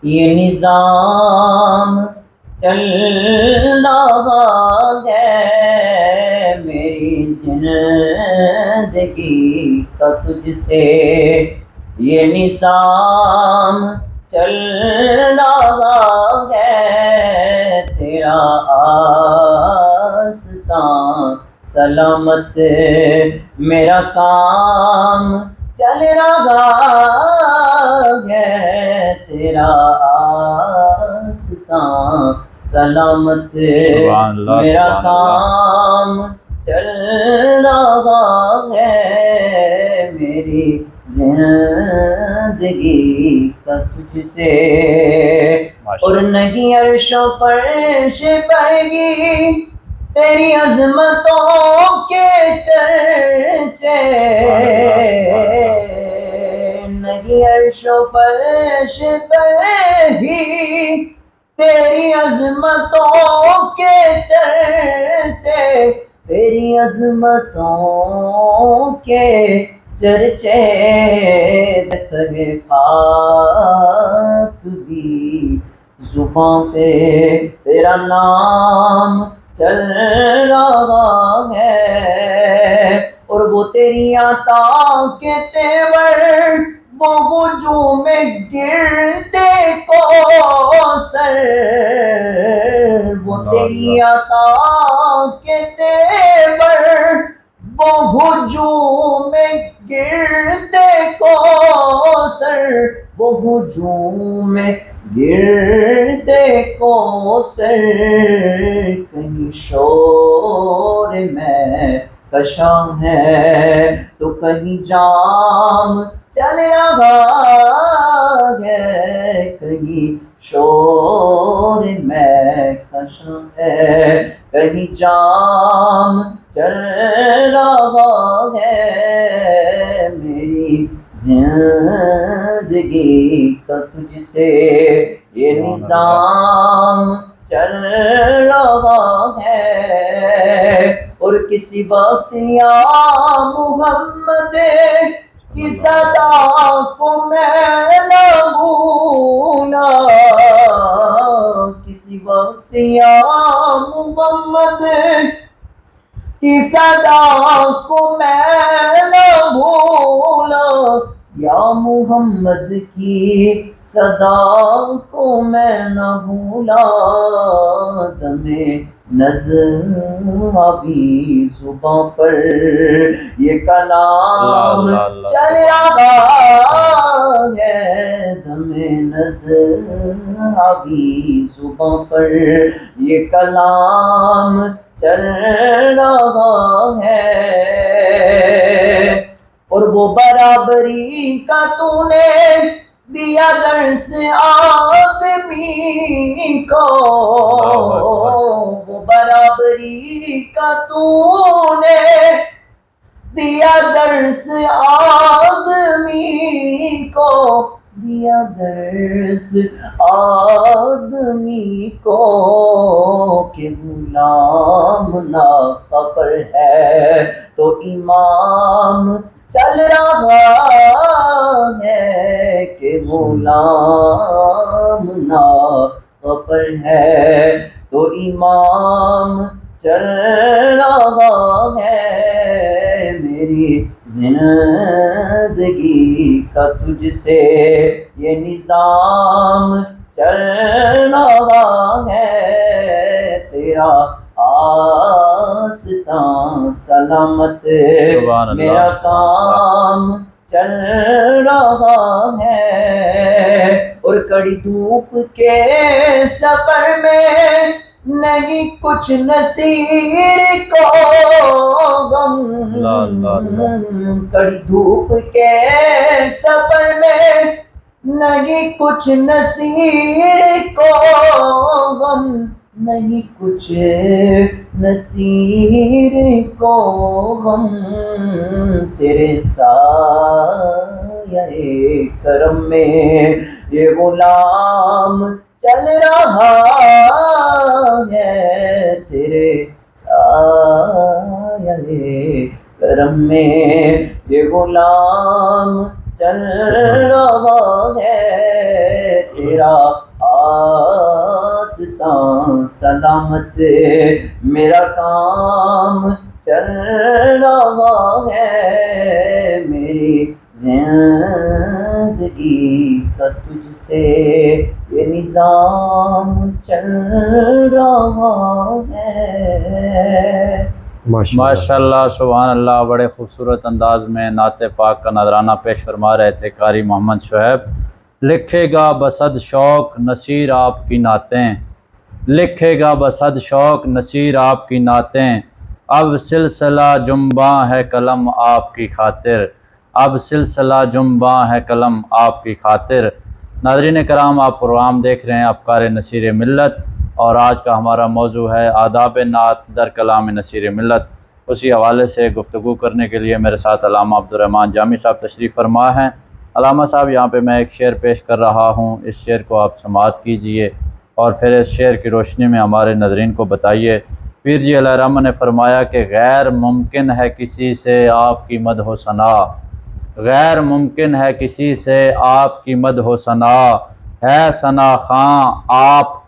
یہ نظام چل رہا ہے، میری زندگی کا تجھ سے یہ نظام چل رہا ہے، تیرا آستان سلامت میرا کام چل رہا ہے، تیرا آستان سلامت سبحان اللہ، میرا سبحان کام چل رہا ہے، میری زندگی کا تجھ سے اور نہیں عرش و فرش پر گی تیری عظمتوں کے چرچے، نہیں عرش و فرش پر ہی تیری عظمتوں کے چرچے، تیری عظمتوں کے چرچے، ترے خاک بھی زباں پہ تیرا نام چل رہا ہے، اور وہ تیری عطا کے تیور وہ وجوہ میں گرتے کوثر، وہ تیری عطا کے تیور وہ ہجوم میں گرتے کوثر، وہ ہجوم میں گرتے کو سر کہیں شور میں کشاں ہے تو کہیں جام چل رہا ہے، کہیں شور میں کشاں ہے، کہیں جام چل رہا ہے، میری زندگی کا تجھ سے یہ نظام چل رہا ہے، اور کسی وقت یا محمد کی صدا کو میں نہ بھولا، کسی وقت یا محمد کی صدا کو میں نہ بھولا، یا محمد کی صدا کو میں نہ بھولا، دم نظم ابھی زباں پر یہ کلام چل رہا ہے، دم نظم ابھی زباں پر یہ کلام چل رہا ہے، اور وہ برابری کا تو نے دیا درس آدمی کو، وہ برابری کا تو نے دیا درس آدمی کو، دیا درس آدمی کو، کہ غلام ناقہ پر ہے تو امام چل رہا ہے، کہ غلام ناقہ پر ہے تو امام چل رہا ہے، میری زندگی کا تجھ سے یہ نظام چل رہا ہے، تیرا آستان سلامت میرا کام چل رہا ہے، اور کڑی دھوپ کے سفر میں نہیں کچھ نصیر کو غم، کڑی دھوپ کے سفر میں نہیں کچھ نصیر کو غم، نہیں کچھ نصیر کو غم، تیرے سایہ کرم میں یہ غلام چل رہا ہے، تیرے سایہ کرم میں یہ غلام چل رہا ہے، تیرا آستان سلامت میرا کام چل رہا ہے، میری زندگی کا تجھ سے یہ نظام چل رہا ہے۔ ماشاءاللہ سبحان اللہ، بڑے خوبصورت انداز میں نعت پاک کا نذرانہ پیش فرما رہے تھے قاری محمد شعیب۔ لکھے گا بصد شوق نصیر آپ کی نعتیں، لکھے گا بصد شوق نصیر آپ کی نعتیں، اب سلسلہ جنباں ہے قلم آپ کی خاطر، اب سلسلہ جنباں ہے قلم آپ کی خاطر۔ ناظرین کرام، آپ پروگرام دیکھ رہے ہیں افکار نصیر ملت، اور آج کا ہمارا موضوع ہے آداب نعت در کلام نصیر ملت۔ اسی حوالے سے گفتگو کرنے کے لیے میرے ساتھ علامہ عبدالرحمن جامی صاحب تشریف فرما ہیں۔ علامہ صاحب، یہاں پہ میں ایک شعر پیش کر رہا ہوں، اس شعر کو آپ سماعت کیجئے اور پھر اس شعر کی روشنی میں ہمارے ناظرین کو بتائیے۔ پیر جی علیہ الرحمہ نے فرمایا کہ غیر ممکن ہے کسی سے آپ کی مدح و ثنا، غیر ممکن ہے کسی سے آپ کی مدح و ثنا، ہے ثنا خواں آپ،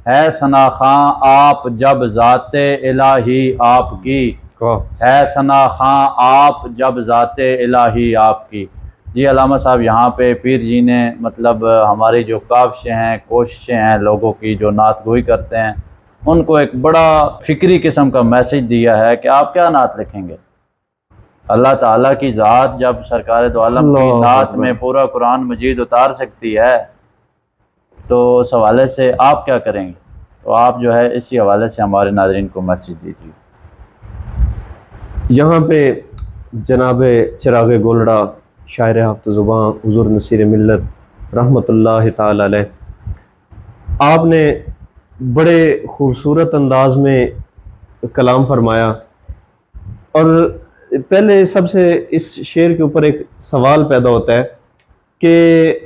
ہے ثنا خواں آپ جب ذات الہی آپ کی، ہے ثنا خواں آپ جب ذات الہی آپ کی۔ جی علامہ صاحب، یہاں پہ پیر جی نے مطلب ہماری جو کاوشیں ہیں، کوششیں ہیں لوگوں کی جو نعت گوئی کرتے ہیں، ان کو ایک بڑا فکری قسم کا میسج دیا ہے کہ آپ کیا نعت لکھیں گے۔ اللہ تعالیٰ کی ذات جب سرکار دو عالم کی نعت میں پورا قرآن مجید اتار سکتی ہے تو اس حوالے سے آپ کیا کریں گے؟ تو آپ جو ہے اسی حوالے سے ہمارے ناظرین کو میسیج دیجیے۔ یہاں پہ جناب چراغ گولڑا شاعر ہفت زباں حضور نصیر ملت رحمۃ اللہ تعالی علیہ، آپ نے بڑے خوبصورت انداز میں کلام فرمایا، اور پہلے سب سے اس شعر کے اوپر ایک سوال پیدا ہوتا ہے کہ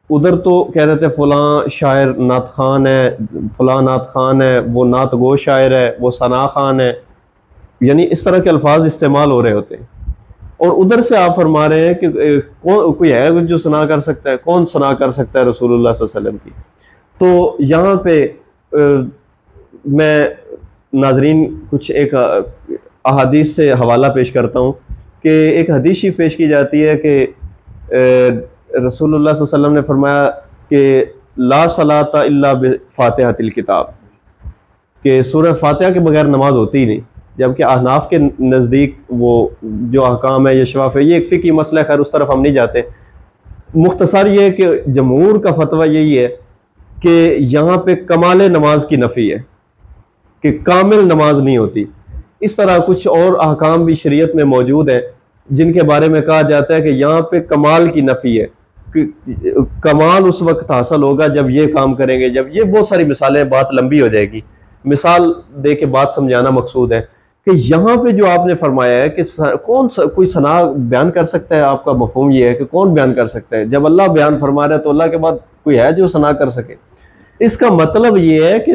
ادھر تو کہہ رہے تھے فلاں شاعر نعت خان ہے، فلاں نعت خان ہے، وہ نعت گو شاعر ہے، وہ ثنا خان ہے، یعنی اس طرح کے الفاظ استعمال ہو رہے ہوتے ہیں، اور ادھر سے آپ فرما رہے ہیں کہ کوئی ہے جو ثنا کر سکتا ہے؟ کون ثنا کر سکتا ہے رسول اللہ صلی اللہ علیہ وسلم کی؟ تو یہاں پہ میں ناظرین کچھ ایک احادیث سے حوالہ پیش کرتا ہوں کہ ایک حدیث شریف پیش کی جاتی ہے کہ رسول اللہ صلی اللہ علیہ وسلم نے فرمایا کہ لا صلاۃ الا بفاتحۃ الکتاب، کہ سورہ فاتحہ کے بغیر نماز ہوتی ہی نہیں، جبکہ احناف کے نزدیک وہ جو احکام ہے یہ شفاف ہے، یہ ایک فقہی مسئلہ ہے، خیر اس طرف ہم نہیں جاتے۔ مختصر یہ کہ جمہور کا فتویٰ یہی ہے کہ یہاں پہ کمال نماز کی نفی ہے، کہ کامل نماز نہیں ہوتی۔ اس طرح کچھ اور احکام بھی شریعت میں موجود ہیں جن کے بارے میں کہا جاتا ہے کہ یہاں پہ کمال کی نفی ہے، کہ کمال اس وقت حاصل ہوگا جب یہ کام کریں گے، جب یہ بہت ساری مثالیں، بات لمبی ہو جائے گی، مثال دے کے بات سمجھانا مقصود ہے کہ یہاں پہ جو آپ نے فرمایا ہے کہ کوئی ثنا بیان کر سکتا ہے، آپ کا مفہوم یہ ہے کہ کون بیان کر سکتا ہے؟ جب اللہ بیان فرما رہا ہے تو اللہ کے بعد کوئی ہے جو ثنا کر سکے؟ اس کا مطلب یہ ہے کہ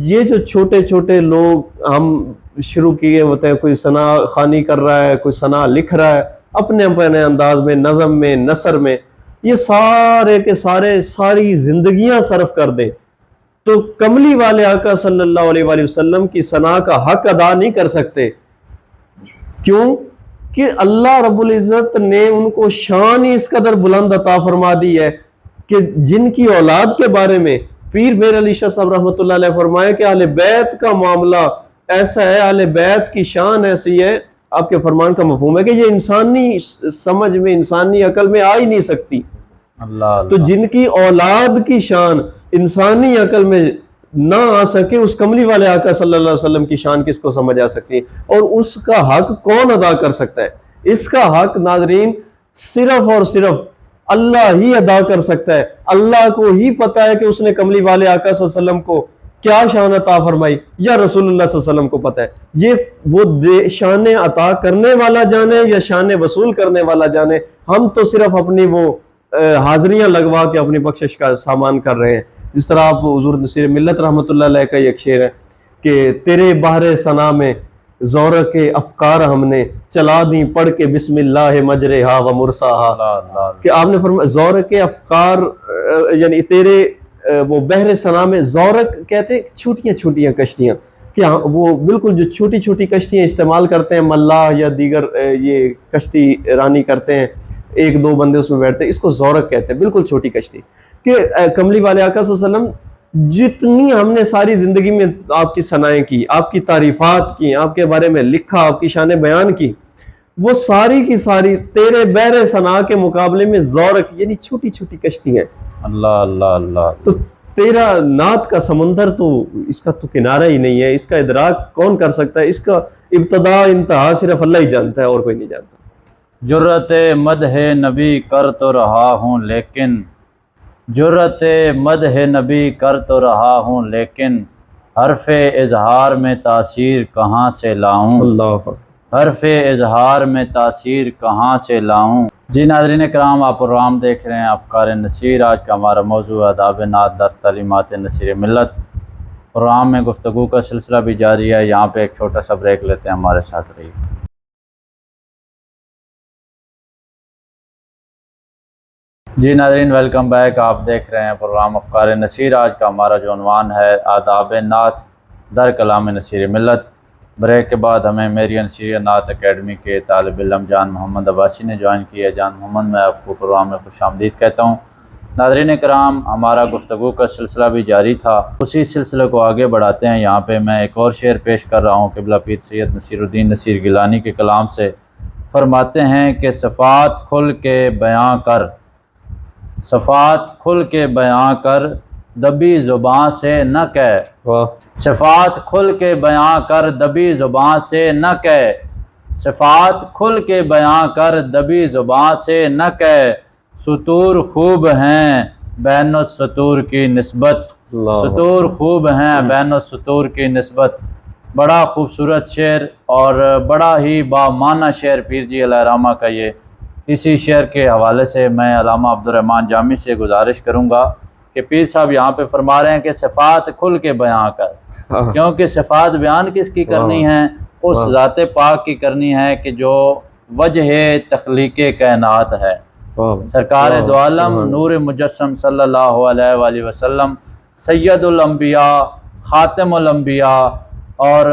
یہ جو چھوٹے چھوٹے لوگ ہم شروع کیے ہوتے ہیں، کوئی ثنا خوانی کر رہا ہے، کوئی ثنا لکھ رہا ہے اپنے اپنے انداز میں، نظم میں، نثر میں، یہ سارے کے سارے ساری زندگیاں صرف کر دیں تو کملی والے آقا صلی اللہ علیہ وآلہ وسلم کی ثنا کا حق ادا نہیں کر سکتے۔ کیوں؟ کہ اللہ رب العزت نے ان کو شان ہی اس قدر بلند عطا فرما دی ہے کہ جن کی اولاد کے بارے میں پیر میر علی شاہ صاحب رحمۃ اللہ علیہ فرمائے کہ اہل بیت کا معاملہ ایسا ہے، اہل بیت کی شان ایسی ہے، آپ کے فرمان کا مفہوم ہے کہ یہ انسانی سمجھ میں، انسانی عقل میں آ ہی نہیں سکتی۔ اللہ تو جن کی اولاد کی شان انسانی عقل میں نہ آ سکے، اس کملی والے آقا صلی اللہ علیہ وسلم کی شان کس کو سمجھ آ سکتی ہے؟ اور اس کا حق کون ادا کر سکتا ہے؟ اس کا حق ناظرین صرف اور صرف اللہ ہی ادا کر سکتا ہے۔ اللہ کو ہی پتا ہے کہ اس نے کملی والے آقا صلی اللہ علیہ وسلم کو کیا شان عطا فرمائی، یا رسول اللہ صلی اللہ علیہ وسلم کو پتا ہے؟ یہ وہ شان عطا کرنے والا جانے یا شان وصول کرنے والا جانے، ہم تو صرف اپنی وہ حاضریاں لگوا کے اپنی بخشش کا سامان کر رہے ہیں۔ جس طرح آپ حضور نصیر ملت رحمۃ اللہ علیہ کا ایک شعر ہے کہ تیرے بحر ثنا میں زور کے افکار ہم نے چلا دیں پڑھ کے بسم اللہ مجرہا و مرساہا، کہ آپ نے فرمایا زور کے افکار، یعنی تیرے وہ بحر ثنا میں، زورق کہتے ہیں چھوٹیاں چھوٹیاں کشتیاں، کہ وہ بالکل جو چھوٹی چھوٹی کشتیاں استعمال کرتے ہیں ملاح یا دیگر یہ کشتی رانی کرتے ہیں، ایک دو بندے اس میں بیٹھتے ہیں، اس کو زورق کہتے ہیں، بالکل چھوٹی کشتی۔ کہ کملی والے آقا صلی اللہ علیہ وسلم جتنی ہم نے ساری زندگی میں آپ کی ثنائیں کی، آپ کی تعریفات کی، آپ کے بارے میں لکھا، آپ کی شان بیان کی، وہ ساری کی ساری تیرے بحر ثنا کے مقابلے میں زورق یعنی چھوٹی چھوٹی کشتی ہیں۔ اللہ اللہ اللہ۔ تو تیرا نعت کا سمندر تو اس کا تو کنارہ ہی نہیں ہے، اس کا ادراک کون کر سکتا ہے؟ اس کا ابتدا انتہا صرف اللہ ہی جانتا ہے، اور کوئی نہیں جانتا۔ جرت مدح نبی کر تو رہا ہوں لیکن، جرت مدح نبی کر تو رہا ہوں لیکن، حرف اظہار میں تاثیر کہاں سے لاؤں، اللہ حرف اظہار میں تاثیر کہاں سے لاؤں۔ جی ناظرین کرام، آپ پروگرام دیکھ رہے ہیں افکار نصیر۔ آج کا ہمارا موضوع آداب نعت در تعلیمات نصیر ملت۔ پروگرام میں گفتگو کا سلسلہ بھی جاری ہے، یہاں پہ ایک چھوٹا سا بریک لیتے ہیں، ہمارے ساتھ رہیے۔ جی ناظرین، ویلکم بیک۔ آپ دیکھ رہے ہیں پروگرام افکار نصیر۔ آج کا ہمارا جو عنوان ہے آداب نعت در کلام نصیر ملت۔ بریک کے بعد ہمیں میری نصیریہ نعت اکیڈمی کے طالب علم جان محمد عباسی نے جوائن کیا ہے۔ جان محمد، میں آپ کو پروگرام میں خوش آمدید کہتا ہوں۔ ناظرین کرام، ہمارا گفتگو کا سلسلہ بھی جاری تھا، اسی سلسلے کو آگے بڑھاتے ہیں۔ یہاں پہ میں ایک اور شعر پیش کر رہا ہوں قبلہ پیر سید نصیر الدین نصیر گیلانی کے کلام سے۔ فرماتے ہیں کہ صفات کھل کے بیاں کر، صفات کھل کے بیاں کر دبی زباں سے نہ کہہ، واہ، صفات کھل کے بیاں کر دبی زباں سے نہ کہہ، صفات کھل کے بیاں کر دبی زباں سے نہ کہہ، سطور خوب ہیں بین السطور کی نسبت، اللہ سطور خوب ہیں بین السطور کی نسبت۔ بڑا خوبصورت شعر اور بڑا ہی بامعنی شعر پیر جی علیہ رحمہ کا یہ۔ اسی شعر کے حوالے سے میں علامہ عبدالرحمن جامی سے گزارش کروں گا کہ پیر صاحب یہاں پہ فرما رہے ہیں کہ صفات کھل کے بیاں کر، کیونکہ صفات بیان کس کی کرنی ہیں؟ اس ذات پاک کی کرنی ہے کہ جو وجہ تخلیق کائنات ہے۔ سرکار دو عالم نور مجسم صلی اللہ علیہ وآلہ وسلم سید الانبیاء، خاتم الانبیاء، اور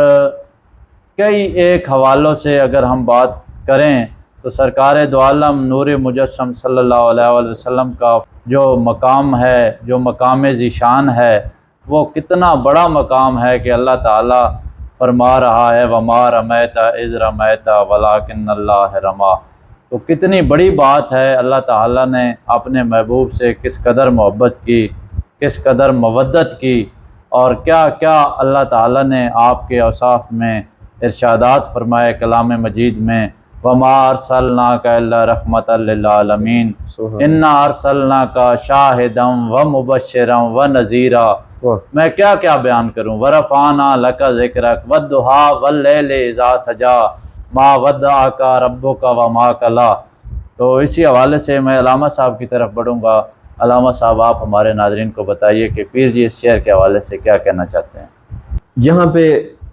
کئی ایک حوالوں سے اگر ہم بات کریں تو سرکار دو عالم نور مجسم صلی اللہ علیہ وآلہ وسلم کا جو مقام ہے، جو مقام ذیشان ہے، وہ کتنا بڑا مقام ہے کہ اللہ تعالیٰ فرما رہا ہے وَمَا رَمَيْتَ إِذْ رَمَيْتَ وَلَٰكِنَّ اللَّهَ رَمَىٰ۔ تو کتنی بڑی بات ہے، اللہ تعالیٰ نے اپنے محبوب سے کس قدر محبت کی، کس قدر مودت کی، اور کیا کیا اللہ تعالیٰ نے آپ کے اوصاف میں ارشادات فرمائے کلام مجید میں، وَمَا أَرْسَلْنَاكَ إِلَّا رَحْمَةً لِّلْعَالَمِينَ إِنَّا أَرْسَلْنَاكَ شَاهِدًا وَمُبَشِّرًا وَنَذِيرًا۔ میں کیا کیا بیان کروں، وَرَفَعْنَا لَكَ ذِكْرَكَ وَالضُّحَىٰ وَاللَّيْلِ إِذَا سَجَىٰ مَا وَدَّعَكَ رَبُّكَ وَمَا قَلَىٰ۔ تو اسی حوالے سے میں علامہ صاحب کی طرف بڑھوں گا۔ علامہ صاحب آپ ہمارے ناظرین کو بتائیے کہ پیر جی اس شعر کے حوالے سے کیا کہنا چاہتے ہیں۔ یہاں پہ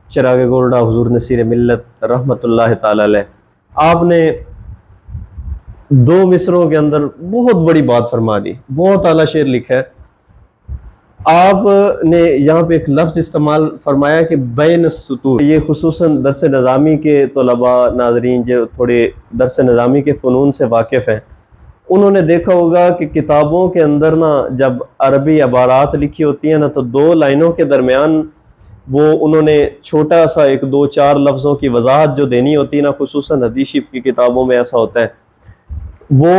چراغ گولڈا حضور نصیر ملت رحمۃ اللہ تعالی علیہ، آپ نے دو مصروں کے اندر بہت بڑی بات فرما دی، بہت اعلیٰ شعر لکھا ہے۔ آپ نے یہاں پہ ایک لفظ استعمال فرمایا کہ بین السطور، یہ خصوصاً درس نظامی کے طلباء ناظرین جو تھوڑے درس نظامی کے فنون سے واقف ہیں، انہوں نے دیکھا ہوگا کہ کتابوں کے اندر نا جب عربی عبارات لکھی ہوتی ہیں نا تو دو لائنوں کے درمیان وہ انہوں نے چھوٹا سا ایک دو چار لفظوں کی وضاحت جو دینی ہوتی ہے نا، خصوصاً حدیث شریف کی کتابوں میں ایسا ہوتا ہے، وہ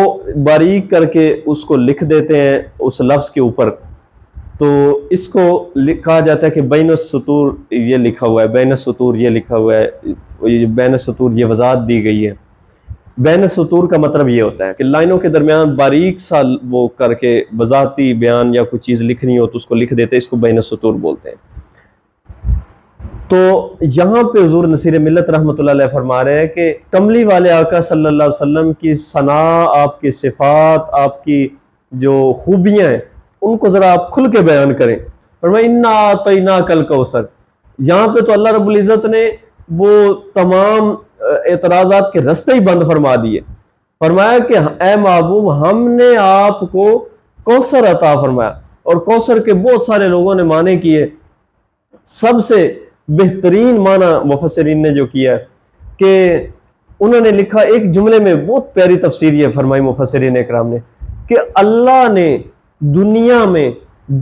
باریک کر کے اس کو لکھ دیتے ہیں اس لفظ کے اوپر۔ تو اس کو کہا جاتا ہے کہ بین السطور یہ لکھا ہوا ہے، بین السطور یہ لکھا ہوا ہے، بین السطور یہ وضاحت دی گئی ہے۔ بین السطور کا مطلب یہ ہوتا ہے کہ لائنوں کے درمیان باریک سا وہ کر کے وضاحتی بیان یا کوئی چیز لکھنی ہو تو اس کو لکھ دیتے ہیں، اس کو بین السطور بولتے ہیں۔ تو یہاں پہ حضور نصیر ملت رحمۃ اللہ علیہ فرما رہے ہیں کہ کملی والے آقا صلی اللہ علیہ وسلم کی ثنا، آپ کی صفات، آپ کی جو خوبیاں ہیں ان کو ذرا آپ کھل کے بیان کریں۔ فرمایا اِنَّا أَعْطَيْنَاكَ الْكَوْثَرَ۔ یہاں پہ تو اللہ رب العزت نے وہ تمام اعتراضات کے رستے ہی بند فرما دیے۔ فرمایا کہ اے محبوب ہم نے آپ کو کوثر عطا فرمایا، اور کوثر کے بہت سارے لوگوں نے معنی کیے۔ سب سے بہترین معنی مفسرین نے جو کیا ہے کہ انہوں نے لکھا ایک جملے میں، بہت پیاری تفسیر یہ فرمائی مفسرین اکرام نے کہ اللہ نے دنیا میں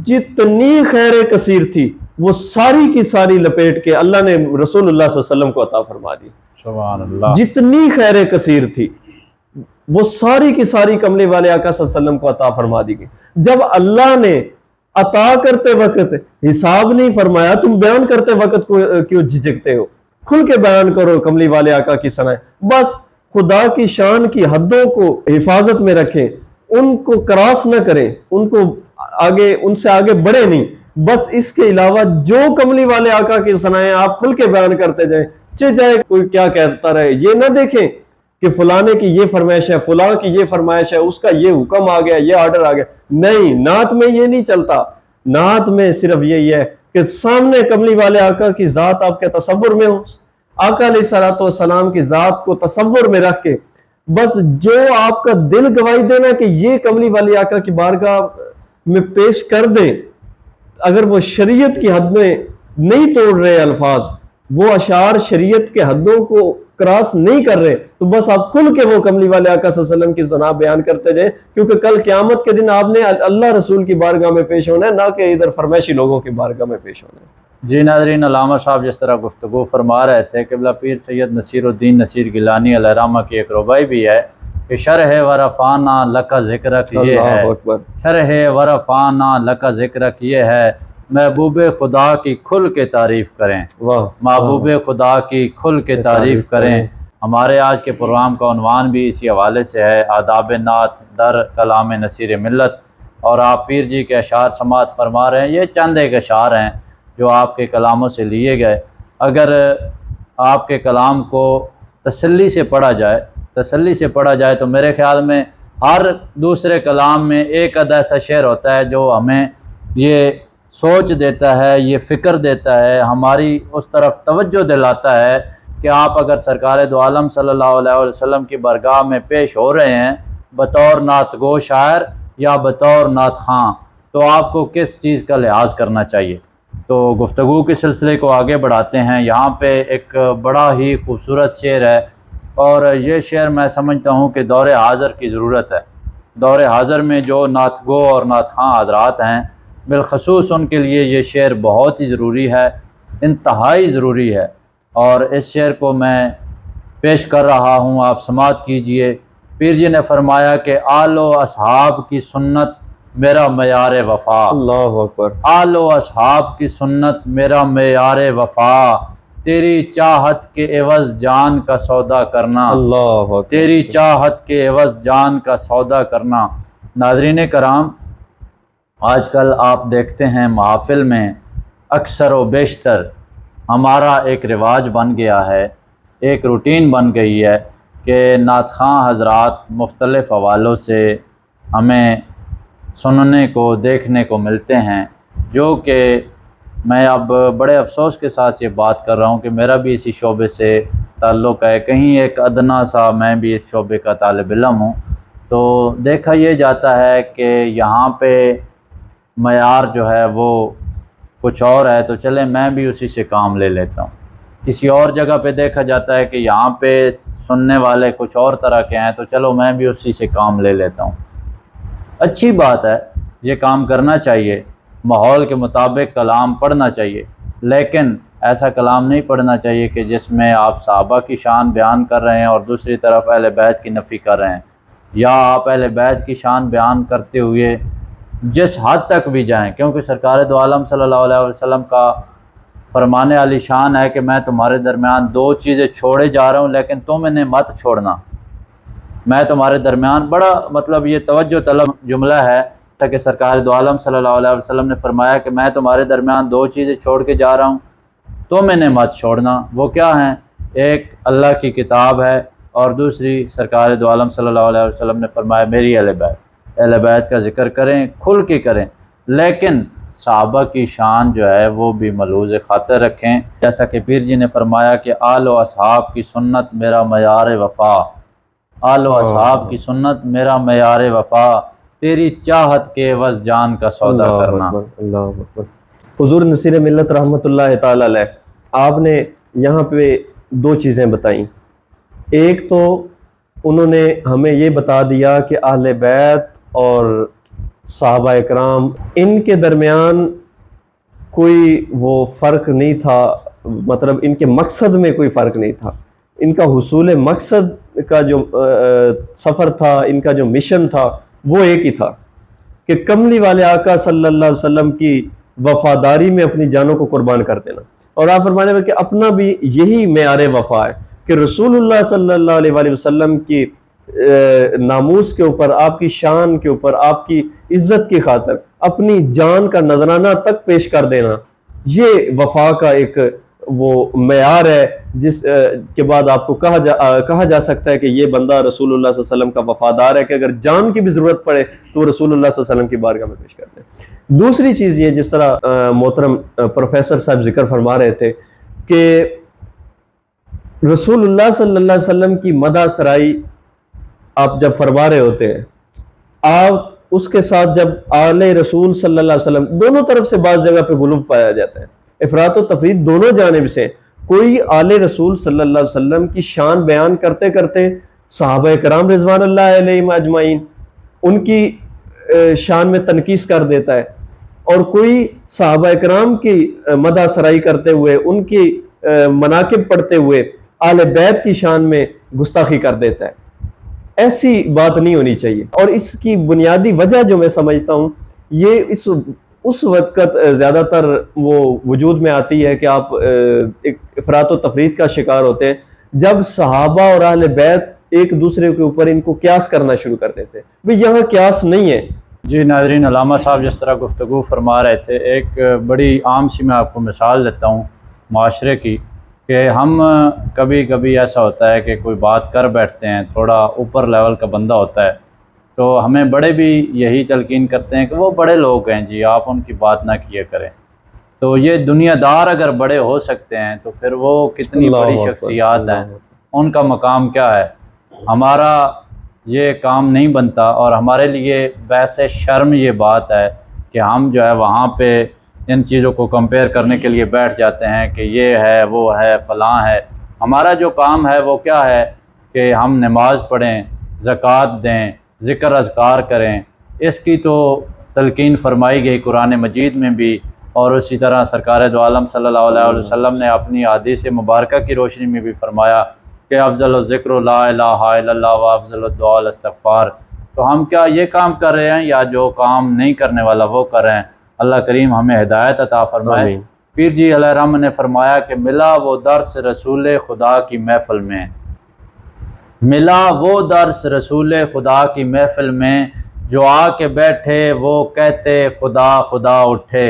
جتنی خیر کثیر تھی وہ ساری کی ساری لپیٹ کے اللہ نے رسول اللہ صلی اللہ علیہ وسلم کو عطا فرما دی۔ سبحان اللہ۔ جتنی خیر کثیر تھی وہ ساری کی ساری کملی والے آقا صلی اللہ علیہ وسلم کو عطا فرما دی گئی۔ جب اللہ نے عطا کرتے وقت حساب نہیں فرمایا، تم بیان کرتے وقت کیوں جھجکتے ہو؟ کھل کے بیان کرو کملی والے آقا کی ثنا۔ بس خدا کی شان کی حدوں کو حفاظت میں رکھیں، ان کو کراس نہ کریں، ان کو آگے، ان سے آگے بڑھے نہیں۔ بس اس کے علاوہ جو کملی والے آقا کی ثنائیں آپ کھل کے بیان کرتے جائیں، چاہے کوئی کیا کہتا رہے۔ یہ نہ دیکھیں کہ فلانے کی یہ فرمائش ہے، فلاں کی یہ فرمائش ہے، اس کا یہ حکم آ گیا، یہ آرڈر آ گیا۔ نہیں، نعت میں یہ نہیں چلتا۔ نعت میں صرف یہی ہے کہ سامنے کملی والے آقا کی ذات آپ کے تصور میں ہو، آقا علیہ الصلوۃ والسلام کی ذات کو تصور میں رکھ کے بس جو آپ کا دل گواہی دینا کہ یہ کملی والے آقا کی بارگاہ میں پیش کر دیں، اگر وہ شریعت کی حد میں نہیں توڑ رہے الفاظ، وہ اشعار شریعت کے حدوں کو کراس نہیں کر رہے، تو بس آپ کھل کے وہ کملی والے آقا صلی اللہ علیہ وسلم کی ثنا بیان کرتے جائیں، کیونکہ کل قیامت کے دن آپ نے اللہ رسول کی بارگاہ میں پیش ہونا ہے، نہ کہ ادھر فرمائشی لوگوں کی بارگاہ میں پیش ہونا ہے۔ جی ناظرین، علامہ صاحب جس طرح گفتگو فرما رہے تھے، قبلہ پیر سید نصیر الدین نصیر گیلانی علیہ رحمہ کی ایک ربائی بھی ہے کہ شرح ورفانا لک ذکرک یہ ہے، اللہ اکبر، شرح ورفانا لک ذکرک یہ ہے، محبوب خدا کی کھل کے تعریف کریں، واہ، محبوب خدا کی کھل کے تعریف کریں۔ ہمارے آج کے پروگرام کا عنوان بھی اسی حوالے سے ہے، آداب نعت در کلام نصیر ملت، اور آپ پیر جی کے اشعار سماعت فرما رہے ہیں۔ یہ چند ایک اشعار ہیں جو آپ کے کلاموں سے لیے گئے۔ اگر آپ کے کلام کو تسلی سے پڑھا جائے تو میرے خیال میں ہر دوسرے کلام میں ایک آدھ ایسا شعر ہوتا ہے جو ہمیں یہ سوچ دیتا ہے، یہ فکر دیتا ہے، ہماری اس طرف توجہ دلاتا ہے کہ آپ اگر سرکار دو عالم صلی اللہ علیہ وسلم کی بارگاہ میں پیش ہو رہے ہیں بطور نعت گو شاعر یا بطور نعت خواں، تو آپ کو کس چیز کا لحاظ کرنا چاہیے۔ تو گفتگو کے سلسلے کو آگے بڑھاتے ہیں۔ یہاں پہ ایک بڑا ہی خوبصورت شعر ہے، اور یہ شعر میں سمجھتا ہوں کہ دور حاضر کی ضرورت ہے۔ دور حاضر میں جو نعت گو اور نعت خواں حضرات ہیں، بالخصوص ان کے لیے یہ شعر بہت ہی ضروری ہے، انتہائی ضروری ہے، اور اس شعر کو میں پیش کر رہا ہوں، آپ سماعت کیجئے۔ پیر جی نے فرمایا کہ آل و اصحاب کی سنت میرا معیار وفا، اللہ اکبر، آل و اصحاب کی سنت میرا معیار وفا، تیری چاہت کے عوض جان کا سودا کرنا، اللہ اکبر، تیری چاہت کے عوض جان کا سودا کرنا۔ ناظرین کرام، آج کل آپ دیکھتے ہیں محافل میں اکثر و بیشتر ہمارا ایک رواج بن گیا ہے، ایک روٹین بن گئی ہے کہ نعت خواں حضرات مختلف حوالوں سے ہمیں سننے کو دیکھنے کو ملتے ہیں، جو کہ میں اب بڑے افسوس کے ساتھ یہ بات کر رہا ہوں کہ میرا بھی اسی شعبے سے تعلق ہے، کہیں ایک ادنا سا میں بھی اس شعبے کا طالب علم ہوں۔ تو دیکھا یہ جاتا ہے کہ یہاں پہ معیار جو ہے وہ کچھ اور ہے، تو چلے میں بھی اسی سے کام لے لیتا ہوں۔ کسی اور جگہ پہ دیکھا جاتا ہے کہ یہاں پہ سننے والے کچھ اور طرح کے ہیں، تو چلو میں بھی اسی سے کام لے لیتا ہوں۔ اچھی بات ہے، یہ کام کرنا چاہیے، ماحول کے مطابق کلام پڑھنا چاہیے، لیکن ایسا کلام نہیں پڑھنا چاہیے کہ جس میں آپ صحابہ کی شان بیان کر رہے ہیں اور دوسری طرف اہل بیت کی نفی کر رہے ہیں، یا آپ اہل بیت کی شان بیان کرتے ہوئے جس حد تک بھی جائیں، کیونکہ سرکار دو عالم صلی اللہ علیہ وسلم کا فرمانے علی شان ہے کہ میں تمہارے درمیان دو چیزیں چھوڑے جا رہا ہوں لیکن تم انہیں مت چھوڑنا۔ میں تمہارے درمیان، بڑا مطلب یہ توجہ طلب جملہ ہے کہ سرکار دو عالم صلی اللہ علیہ وسلم نے فرمایا کہ میں تمہارے درمیان دو چیزیں چھوڑ کے جا رہا ہوں، تم انہیں مت چھوڑنا۔ وہ کیا ہیں؟ ایک اللہ کی کتاب ہے، اور دوسری سرکار دو عالم صلی اللہ علیہ وسلم نے فرمایا میری اہل بیت کا ذکر کریں، کھل کے کریں، لیکن صحابہ کی شان جو ہے وہ بھی ملحوظ خاطر رکھیں، جیسا کہ پیر جی نے فرمایا کہ آل و اصحاب کی سنت میرا معیار وفا، آل و اصحاب کی سنت میرا معیار وفا، تیری چاہت کے عوض جان کا سودا کرنا۔ اللہ اکبر۔ حضور نصیر ملت رحمۃ اللہ تعالی علیہ، آپ نے یہاں پہ دو چیزیں بتائیں۔ ایک تو انہوں نے ہمیں یہ بتا دیا کہ اہل بیت اور صحابہ اکرام ان کے درمیان کوئی وہ فرق نہیں تھا، مطلب ان کے مقصد میں کوئی فرق نہیں تھا، ان کا حصول مقصد کا جو سفر تھا، ان کا جو مشن تھا وہ ایک ہی تھا کہ کملی والے آقا صلی اللہ علیہ وسلم کی وفاداری میں اپنی جانوں کو قربان کر دینا۔ اور آپ فرمانے میں کہ اپنا بھی یہی معیار وفا ہے کہ رسول اللہ صلی اللہ علیہ وآلہ وسلم کی ناموس کے اوپر، آپ کی شان کے اوپر، آپ کی عزت کی خاطر اپنی جان کا نذرانہ تک پیش کر دینا، یہ وفا کا ایک وہ معیار ہے جس کے بعد آپ کو کہا جا سکتا ہے کہ یہ بندہ رسول اللہ صلی اللہ علیہ وسلم کا وفادار ہے، کہ اگر جان کی بھی ضرورت پڑے تو وہ رسول اللہ صلی اللہ علیہ وسلم کی بارگاہ میں پیش کر دیں۔ دوسری چیز یہ، جس طرح محترم پروفیسر صاحب ذکر فرما رہے تھے کہ رسول اللہ صلی اللہ علیہ وسلم کی مدح سرائی آپ جب فرما رہے ہوتے ہیں، آپ اس کے ساتھ جب آل رسول صلی اللہ علیہ وسلم، دونوں طرف سے بعض جگہ پہ غلو پایا جاتا ہے، افراط و تفرید دونوں جانب سے، کوئی آل رسول صلی اللہ علیہ وسلم کی شان بیان کرتے کرتے صحابہ کرام رضوان اللہ علیہم اجمعین ان کی شان میں تنقیص کر دیتا ہے، اور کوئی صحابہ کرام کی مدح سرائی کرتے ہوئے، ان کی مناقب پڑھتے ہوئے آل بیت کی شان میں گستاخی کر دیتا ہے۔ ایسی بات نہیں ہونی چاہیے. اور اس کی بنیادی وجہ جو میں سمجھتا ہوں یہ اس وقت زیادہ تر وہ وجود میں آتی ہے کہ آپ ایک افراط و تفریط کا شکار ہوتے ہیں جب صحابہ اور اہل بیت ایک دوسرے کے اوپر ان کو قیاس کرنا شروع کر دیتے ہیں. بھئی یہاں قیاس نہیں ہے. جی ناظرین، علامہ صاحب جس طرح گفتگو فرما رہے تھے، ایک بڑی عام سی میں آپ کو مثال دیتا ہوں معاشرے کی، کہ ہم کبھی کبھی ایسا ہوتا ہے کہ کوئی بات کر بیٹھتے ہیں، تھوڑا اوپر لیول کا بندہ ہوتا ہے تو ہمیں بڑے بھی یہی تلقین کرتے ہیں کہ وہ بڑے لوگ ہیں جی، آپ ان کی بات نہ کیا کریں. تو یہ دنیا دار اگر بڑے ہو سکتے ہیں تو پھر وہ کتنی بڑی شخصیات ہیں، ان کا مقام کیا ہے. ہمارا یہ کام نہیں بنتا، اور ہمارے لیے باعث شرم یہ بات ہے کہ ہم جو ہے وہاں پہ ان چیزوں کو کمپیئر کرنے کے لیے بیٹھ جاتے ہیں کہ یہ ہے، وہ ہے، فلاں ہے. ہمارا جو کام ہے وہ کیا ہے کہ ہم نماز پڑھیں، زکوٰۃ دیں، ذکر اذکار کریں. اس کی تو تلقین فرمائی گئی قرآن مجید میں بھی، اور اسی طرح سرکار دو عالم صلی اللہ علیہ وسلم نے اپنی احادیث مبارکہ کی روشنی میں بھی فرمایا کہ افضل الذکر لا الہ الا اللہ و افضل الدعاء الاستغفار. تو ہم کیا یہ کام کر رہے ہیں، یا جو کام نہیں کرنے والا وہ کر رہے ہیں؟ اللہ کریم ہمیں ہدایت عطا فرمائے. پیر جی علیہ الرحمہ نے فرمایا کہ ملا وہ درس رسول خدا کی محفل میں، ملا وہ درس رسول خدا کی محفل میں، جو آ کے بیٹھے وہ کہتے خدا خدا اٹھے.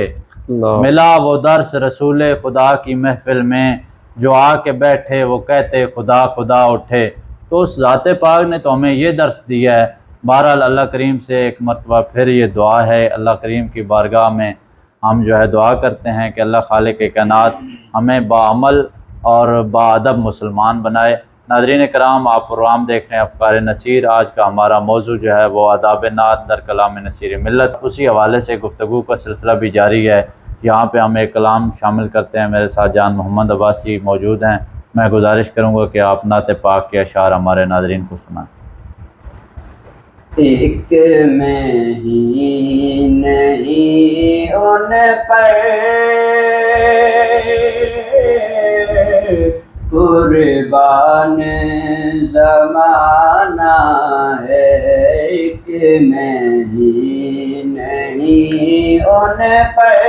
ملا وہ درس رسول خدا کی محفل میں، جو آ کے بیٹھے وہ کہتے خدا خدا اٹھے. تو اس ذات پاک نے تو ہمیں یہ درس دیا ہے. بہرحال اللہ کریم سے ایک مرتبہ پھر یہ دعا ہے، اللہ کریم کی بارگاہ میں ہم جو ہے دعا کرتے ہیں کہ اللہ خالق کائنات ہمیں باعمل اور باادب مسلمان بنائے. ناظرین کرام، آپ پروگرام دیکھ رہے ہیں افکار نصیر. آج کا ہمارا موضوع جو ہے وہ آداب نعت در کلام نصیر ملت. اسی حوالے سے گفتگو کا سلسلہ بھی جاری ہے. یہاں پہ ہم ایک کلام شامل کرتے ہیں. میرے ساتھ جان محمد عباسی موجود ہیں. میں گزارش کروں گا کہ آپ نعت پاک کے اشعار ہمارے ناظرین کو سنائیں. ایک میں ہی نہیں ان پر قربان زمانہ ہے. ایک میں ہی نہیں ان پر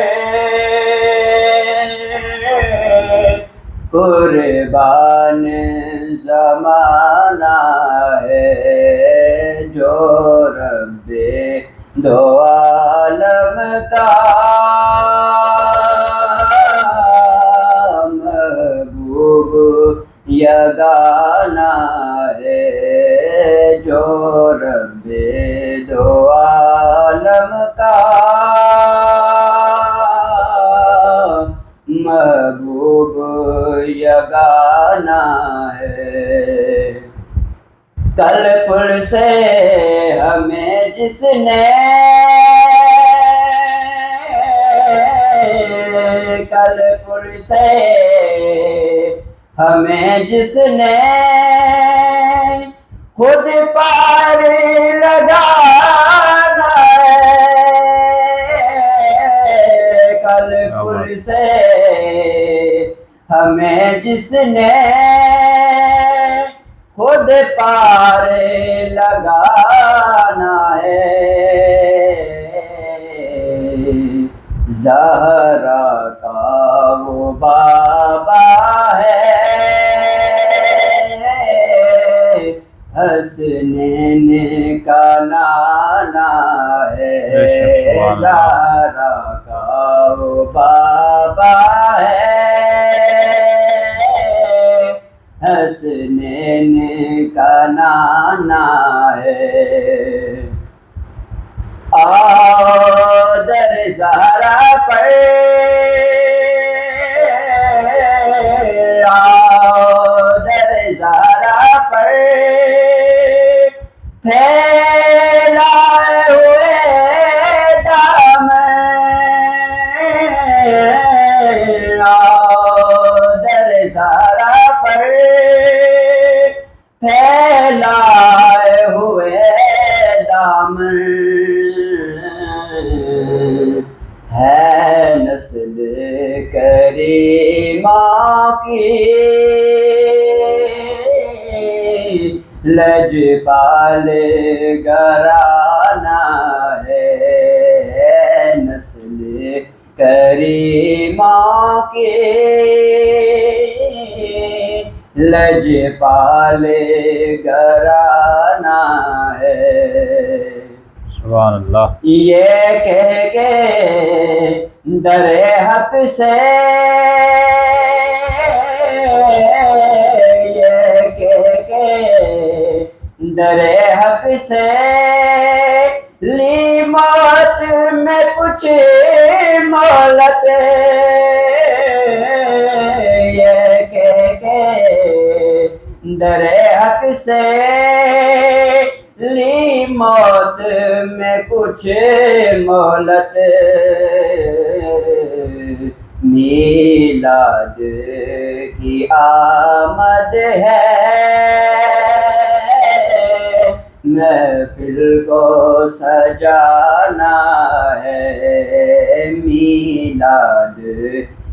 قربان زمانہ ہے. جو رب دو عالم کا محبوب یگانہ ہے. جو رب دو عالم کا محبوب یگانہ ہے. کل پل سے ہمیں جس نے کل پل سے ہمیں جس نے خود پار لگانا ہے. کل پل سے ہمیں جس نے خود پار لگانا ہے. زہرا کا وہ بابا ہے، حسنین کا نانا ہے. زہرا کا وہ بابا ہے، حسنین کا نانا ہے. آؤ در زہرا پر، آؤ در زہرا پر پھیلائے ہوئے دامن. آؤ در زہرا پر پھیلائے ہوئے دامن. ہے نسل کریمہ کی لجپال گھرانہ ہے نسل کریمہ کے لجپال گھرانہ ہے سبحان اللہ یہ کہہ کے در حق سے یہ کہہ کے در حق سے لی موت میں کچھ مہلت یہ کہہ کے در حق سے لی موت میں کچھ مہلت میلاد کی آمد ہے محفل کو سجانا ہے میلاد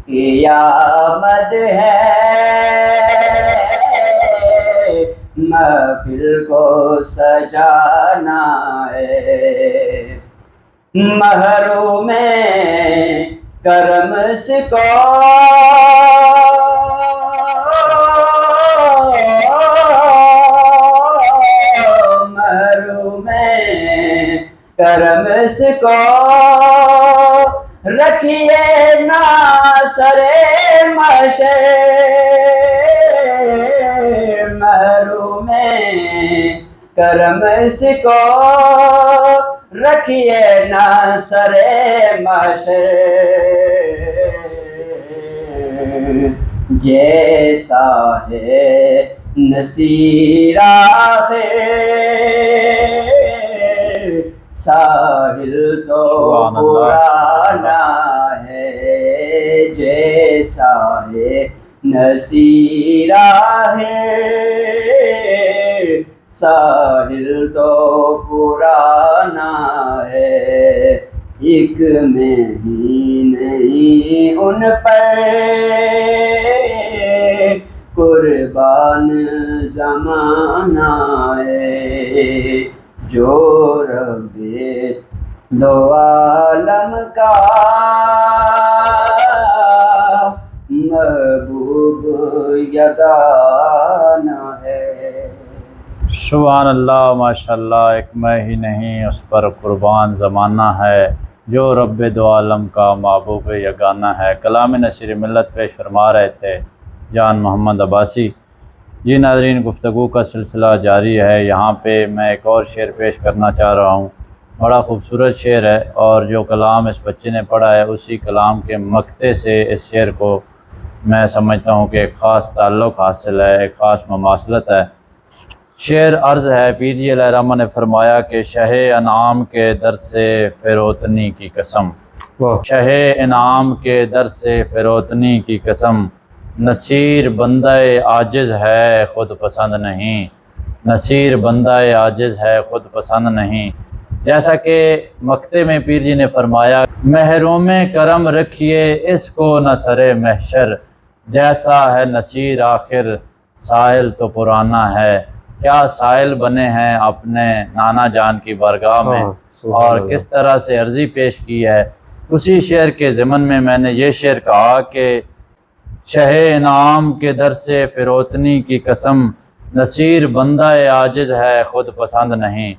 کی آمد ہے محفل کو سجانا ہے محروم کرم سکو محروم کرم سکو رکھیے نا سرے محشر محروم کرم سکو رکھیے نا سرے محشر جیسا ہے نصیر آخر ساحل تو پرانا ہے جیسا ہے نصیر ہے ساحل تو پرانا ہے ایک میں ہی نہیں ان پر قربان زمانہ ہے جو رب دو عالم کا محبوب یگانہ ہے سبحان اللہ ماشاء اللہ ایک میں ہی نہیں اس پر قربان زمانہ ہے جو رب دو عالم کا محبوب یگانہ ہے کلام نصیر ملت پیش فرما رہے تھے جان محمد عباسی جی ناظرین گفتگو کا سلسلہ جاری ہے یہاں پہ میں ایک اور شعر پیش کرنا چاہ رہا ہوں بڑا خوبصورت شعر ہے اور جو کلام اس بچے نے پڑھا ہے اسی کلام کے مقطع سے اس شعر کو میں سمجھتا ہوں کہ ایک خاص تعلق حاصل ہے ایک خاص مماثلت ہے شعر عرض ہے پیر جی علیہ الرحمہ نے فرمایا کہ شہ انعام کے در سے فروتنی کی قسم شہ انعام کے در سے فروتنی کی قسم نصیر بندہ عاجز ہے خود پسند نہیں نصیر بندہ عاجز ہے خود پسند نہیں جیسا کہ مقطع میں پیر جی نے فرمایا محروم کرم رکھیے اس کو نہ سرے محشر جیسا ہے نصیر آخر سائل تو پرانا ہے کیا سائل بنے ہیں اپنے نانا جان کی بارگاہ میں اور کس طرح سے عرضی پیش کی ہے اسی شعر کے ضمن میں نے یہ شعر کہا کہ شہ انعام کے در سے فروتنی کی قسم نصیر بندہ عاجز ہے خود پسند نہیں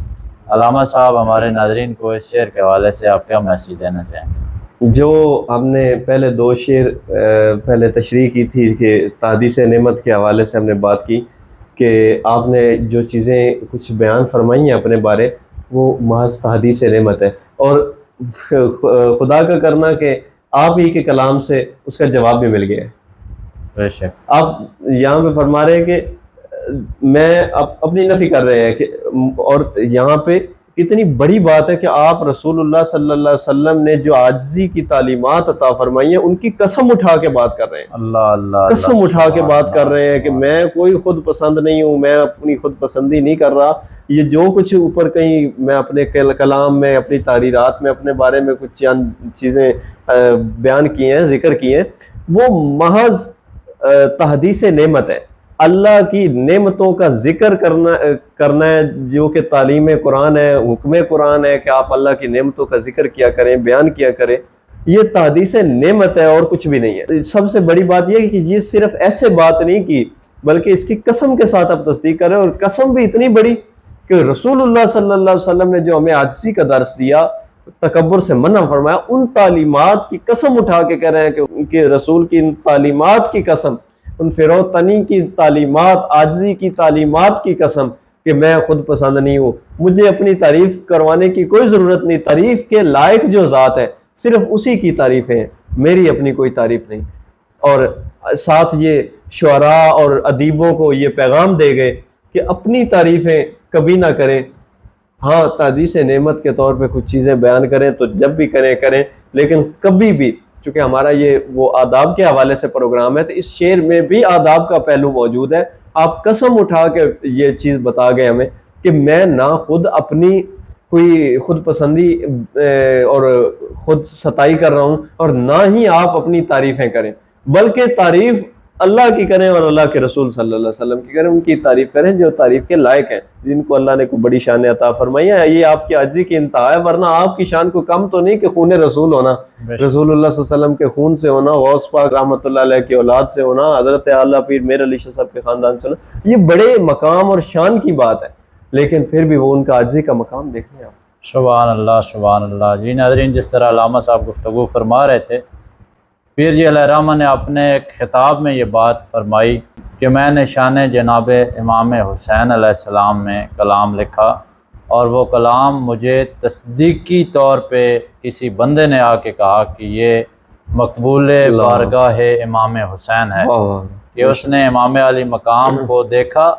علامہ صاحب ہمارے ناظرین کو اس شعر کے حوالے سے آپ کیا میسیج دینا چاہیں جو ہم نے پہلے دو شعر پہلے تشریح کی تھی کہ تحدیث نعمت کے حوالے سے ہم نے بات کی کہ آپ نے جو چیزیں کچھ بیان فرمائی ہیں اپنے بارے وہ محض تحدیث نعمت ہے اور خدا کا کرنا کہ آپ ہی کے کلام سے اس کا جواب بھی مل گیا ہے بے شک آپ یہاں پہ فرما رہے ہیں کہ میں اپنی نفی کر رہے ہیں کہ اور یہاں پہ اتنی بڑی بات ہے کہ آپ رسول اللہ صلی اللہ علیہ وسلم نے جو عاجزی کی تعلیمات عطا فرمائی ہیں ان کی قسم اٹھا کے بات کر رہے ہیں اللہ اللہ قسم اٹھا کے بات کر رہے ہیں کہ میں کوئی خود پسند نہیں ہوں میں اپنی خود پسندی نہیں کر رہا یہ جو کچھ اوپر کہیں میں اپنے کلام میں اپنی تحریرات میں اپنے بارے میں کچھ چند چیزیں بیان کی ہیں ذکر کی ہیں وہ محض تحدیث نعمت ہے اللہ کی نعمتوں کا ذکر کرنا ہے، جو کہ تعلیم قرآن ہے، حکم قرآن ہے کہ آپ اللہ کی نعمتوں کا ذکر کیا کریں، بیان کیا کریں، یہ تحدیث نعمت ہے اور کچھ بھی نہیں ہے۔ سب سے بڑی بات یہ ہے کہ یہ صرف ایسے بات نہیں کی بلکہ اس کی قسم کے ساتھ آپ تصدیق کریں، اور قسم بھی اتنی بڑی کہ رسول اللہ صلی اللہ علیہ وسلم نے جو ہمیں عاجزی کا درس دیا، تکبر سے منع فرمایا، ان تعلیمات کی قسم اٹھا کے کہہ رہے ہیں کہ ان کے رسول کی ان تعلیمات کی قسم، ان فروتنی کی تعلیمات، عاجزی کی تعلیمات کی قسم کہ میں خود پسند نہیں ہوں، مجھے اپنی تعریف کروانے کی کوئی ضرورت نہیں، تعریف کے لائق جو ذات ہے صرف اسی کی تعریفیں ہیں، میری اپنی کوئی تعریف نہیں۔ اور ساتھ یہ شعراء اور ادیبوں کو یہ پیغام دے گئے کہ اپنی تعریفیں کبھی نہ کریں، ہاں تحدیث نعمت کے طور پہ کچھ چیزیں بیان کریں تو جب بھی کریں، لیکن کبھی بھی، چونکہ ہمارا یہ وہ آداب کے حوالے سے پروگرام ہے تو اس شعر میں بھی آداب کا پہلو موجود ہے۔ آپ قسم اٹھا کے یہ چیز بتا گئے ہمیں کہ میں نہ خود اپنی کوئی خود پسندی اور خود ستائی کر رہا ہوں، اور نہ ہی آپ اپنی تعریفیں کریں، بلکہ تعریف اللہ کی کریں اور اللہ کے رسول صلی اللہ علیہ وسلم کی کریں، ان کی تعریف کریں جو تعریف کے لائق ہیں، جن کو اللہ نے کوئی بڑی شان عطا فرمائی ہے۔ یہ آپ کی عاجزی کی انتہا ہے، ورنہ آپ کی شان کو کم تو نہیں کہ خون رسول ہونا، رسول اللہ صلی اللہ علیہ وسلم کے خون سے ہونا، غوث پاک رحمۃ اللہ علیہ کی اولاد سے ہونا، حضرت اعلیٰ پیر میر علی شاہ صاحب کے خاندان سے ہونا، یہ بڑے مقام اور شان کی بات ہے، لیکن پھر بھی وہ ان کا عاجزی کا مقام دیکھیں آپ۔ سبحان اللہ سبحان اللہ۔ جی ناظرین، جس طرح علامہ صاحب گفتگو فرما رہے تھے، پیر جی علیہ الرحمہ نے اپنے خطاب میں یہ بات فرمائی کہ میں نے شان جناب امام حسین علیہ السلام میں کلام لکھا، اور وہ کلام مجھے تصدیقی طور پہ کسی بندے نے آ کے کہا کہ یہ مقبول بارگاہ امام حسین ہے، کہ اس نے امام علی مقام کو دیکھا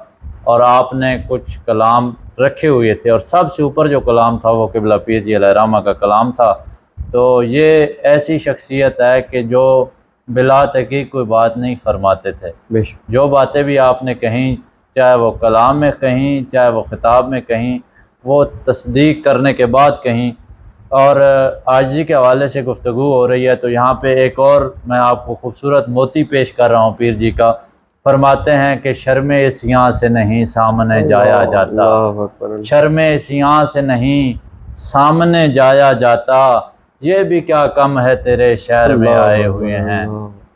اور آپ نے کچھ کلام رکھے ہوئے تھے، اور سب سے اوپر جو کلام تھا وہ قبلہ پیر جی علیہ الرحمہ کا کلام تھا۔ تو یہ ایسی شخصیت ہے کہ جو بلا تحقیق کوئی بات نہیں فرماتے تھے، جو باتیں بھی آپ نے کہیں، چاہے وہ کلام میں کہیں، چاہے وہ خطاب میں کہیں، وہ تصدیق کرنے کے بعد کہیں۔ اور عاجزی کے حوالے سے گفتگو ہو رہی ہے تو یہاں پہ ایک اور میں آپ کو خوبصورت موتی پیش کر رہا ہوں پیر جی کا۔ فرماتے ہیں کہ شرم سیاں سے نہیں سامنے جایا جاتا، شرم سیاں سے نہیں سامنے جایا جاتا، یہ بھی کیا کم ہے تیرے شہر میں آئے ہوئے ہیں،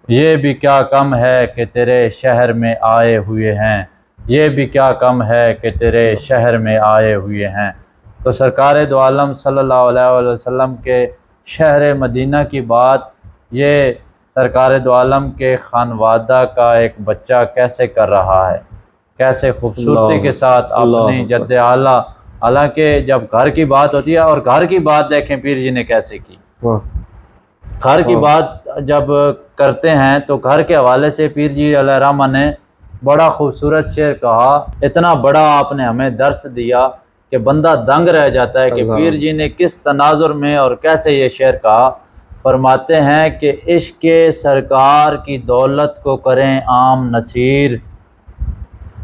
یہ بھی کیا کم ہے کہ تیرے شہر میں آئے ہوئے ہیں، یہ بھی کیا کم ہے کہ تیرے شہر میں آئے ہوئے ہیں۔ تو سرکار دو عالم صلی اللہ علیہ وسلم کے شہر مدینہ کی بات یہ سرکار دو عالم کے خانوادہ کا ایک بچہ کیسے کر رہا ہے، کیسے خوبصورتی کے ساتھ اپنی جد اعلیٰ، حالانکہ جب گھر کی بات ہوتی ہے، اور گھر کی بات دیکھیں پیر جی نے کیسے کی، گھر کی بات جب کرتے ہیں تو گھر کے حوالے سے پیر جی علیہ الرحمہ نے بڑا خوبصورت شعر کہا، اتنا بڑا آپ نے ہمیں درس دیا کہ بندہ دنگ رہ جاتا ہے کہ پیر جی نے کس تناظر میں اور کیسے یہ شعر کہا۔ فرماتے ہیں کہ عشق سرکار کی دولت کو کریں عام نصیر،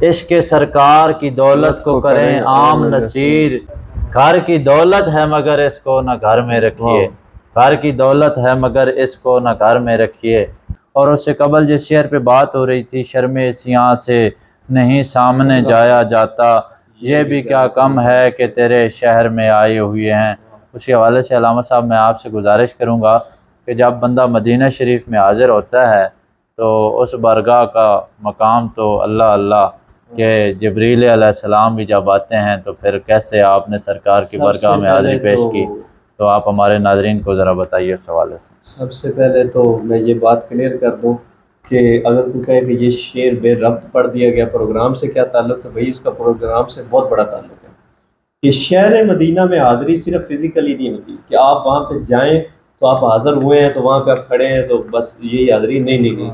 عشق سرکار کی دولت کو کریں عام نصیر، گھر کی دولت ہے مگر اس کو نہ گھر میں رکھیے، گھر کی دولت ہے مگر اس کو نہ گھر میں رکھیے۔ اور اس سے قبل جس شعر پہ بات ہو رہی تھی، شرم سیاں سے نہیں سامنے جایا جاتا، یہ بھی کیا کم ہے کہ تیرے شہر میں آئے ہوئے ہیں۔ اسی حوالے سے علامہ صاحب میں آپ سے گزارش کروں گا کہ جب بندہ مدینہ شریف میں حاضر ہوتا ہے تو اس بارگاہ کا مقام تو اللہ اللہ، کہ جبریل علیہ السلام بھی جب آتے ہیں تو پھر کیسے آپ نے سرکار کی بارگاہ میں حاضری پیش کی، تو آپ ہمارے ناظرین کو ذرا بتائیے اس حوالے سے۔ سب سے پہلے تو میں یہ بات کلیئر کر دوں کہ اگر کوئی کہے کہ یہ شعر بے ربط پڑھ دیا گیا، پروگرام سے کیا تعلق ہے؟ بھائی اس کا پروگرام سے بہت بڑا تعلق ہے کہ شہر مدینہ میں حاضری صرف فزیکلی نہیں ہوتی کہ آپ وہاں پہ جائیں تو آپ حاضر ہوئے ہیں تو وہاں پہ آپ کھڑے ہیں تو بس یہی حاضری نہیں،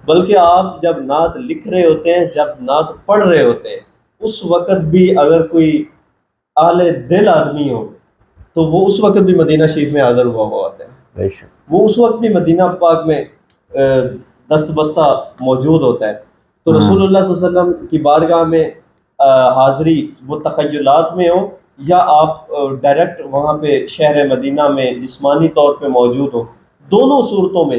بلکہ آپ جب نعت لکھ رہے ہوتے ہیں، جب نعت پڑھ رہے ہوتے ہیں، اس وقت بھی اگر کوئی اہل دل آدمی ہو تو وہ اس وقت بھی مدینہ شریف میں حاضر ہوا ہوتا ہے، وہ اس وقت بھی مدینہ پاک میں دست بستہ موجود ہوتا ہے۔ تو رسول اللہ صلی اللہ علیہ وسلم کی بارگاہ میں حاضری وہ تخیلات میں ہو یا آپ ڈائریکٹ وہاں پہ شہر مدینہ میں جسمانی طور پہ موجود ہو، دونوں صورتوں میں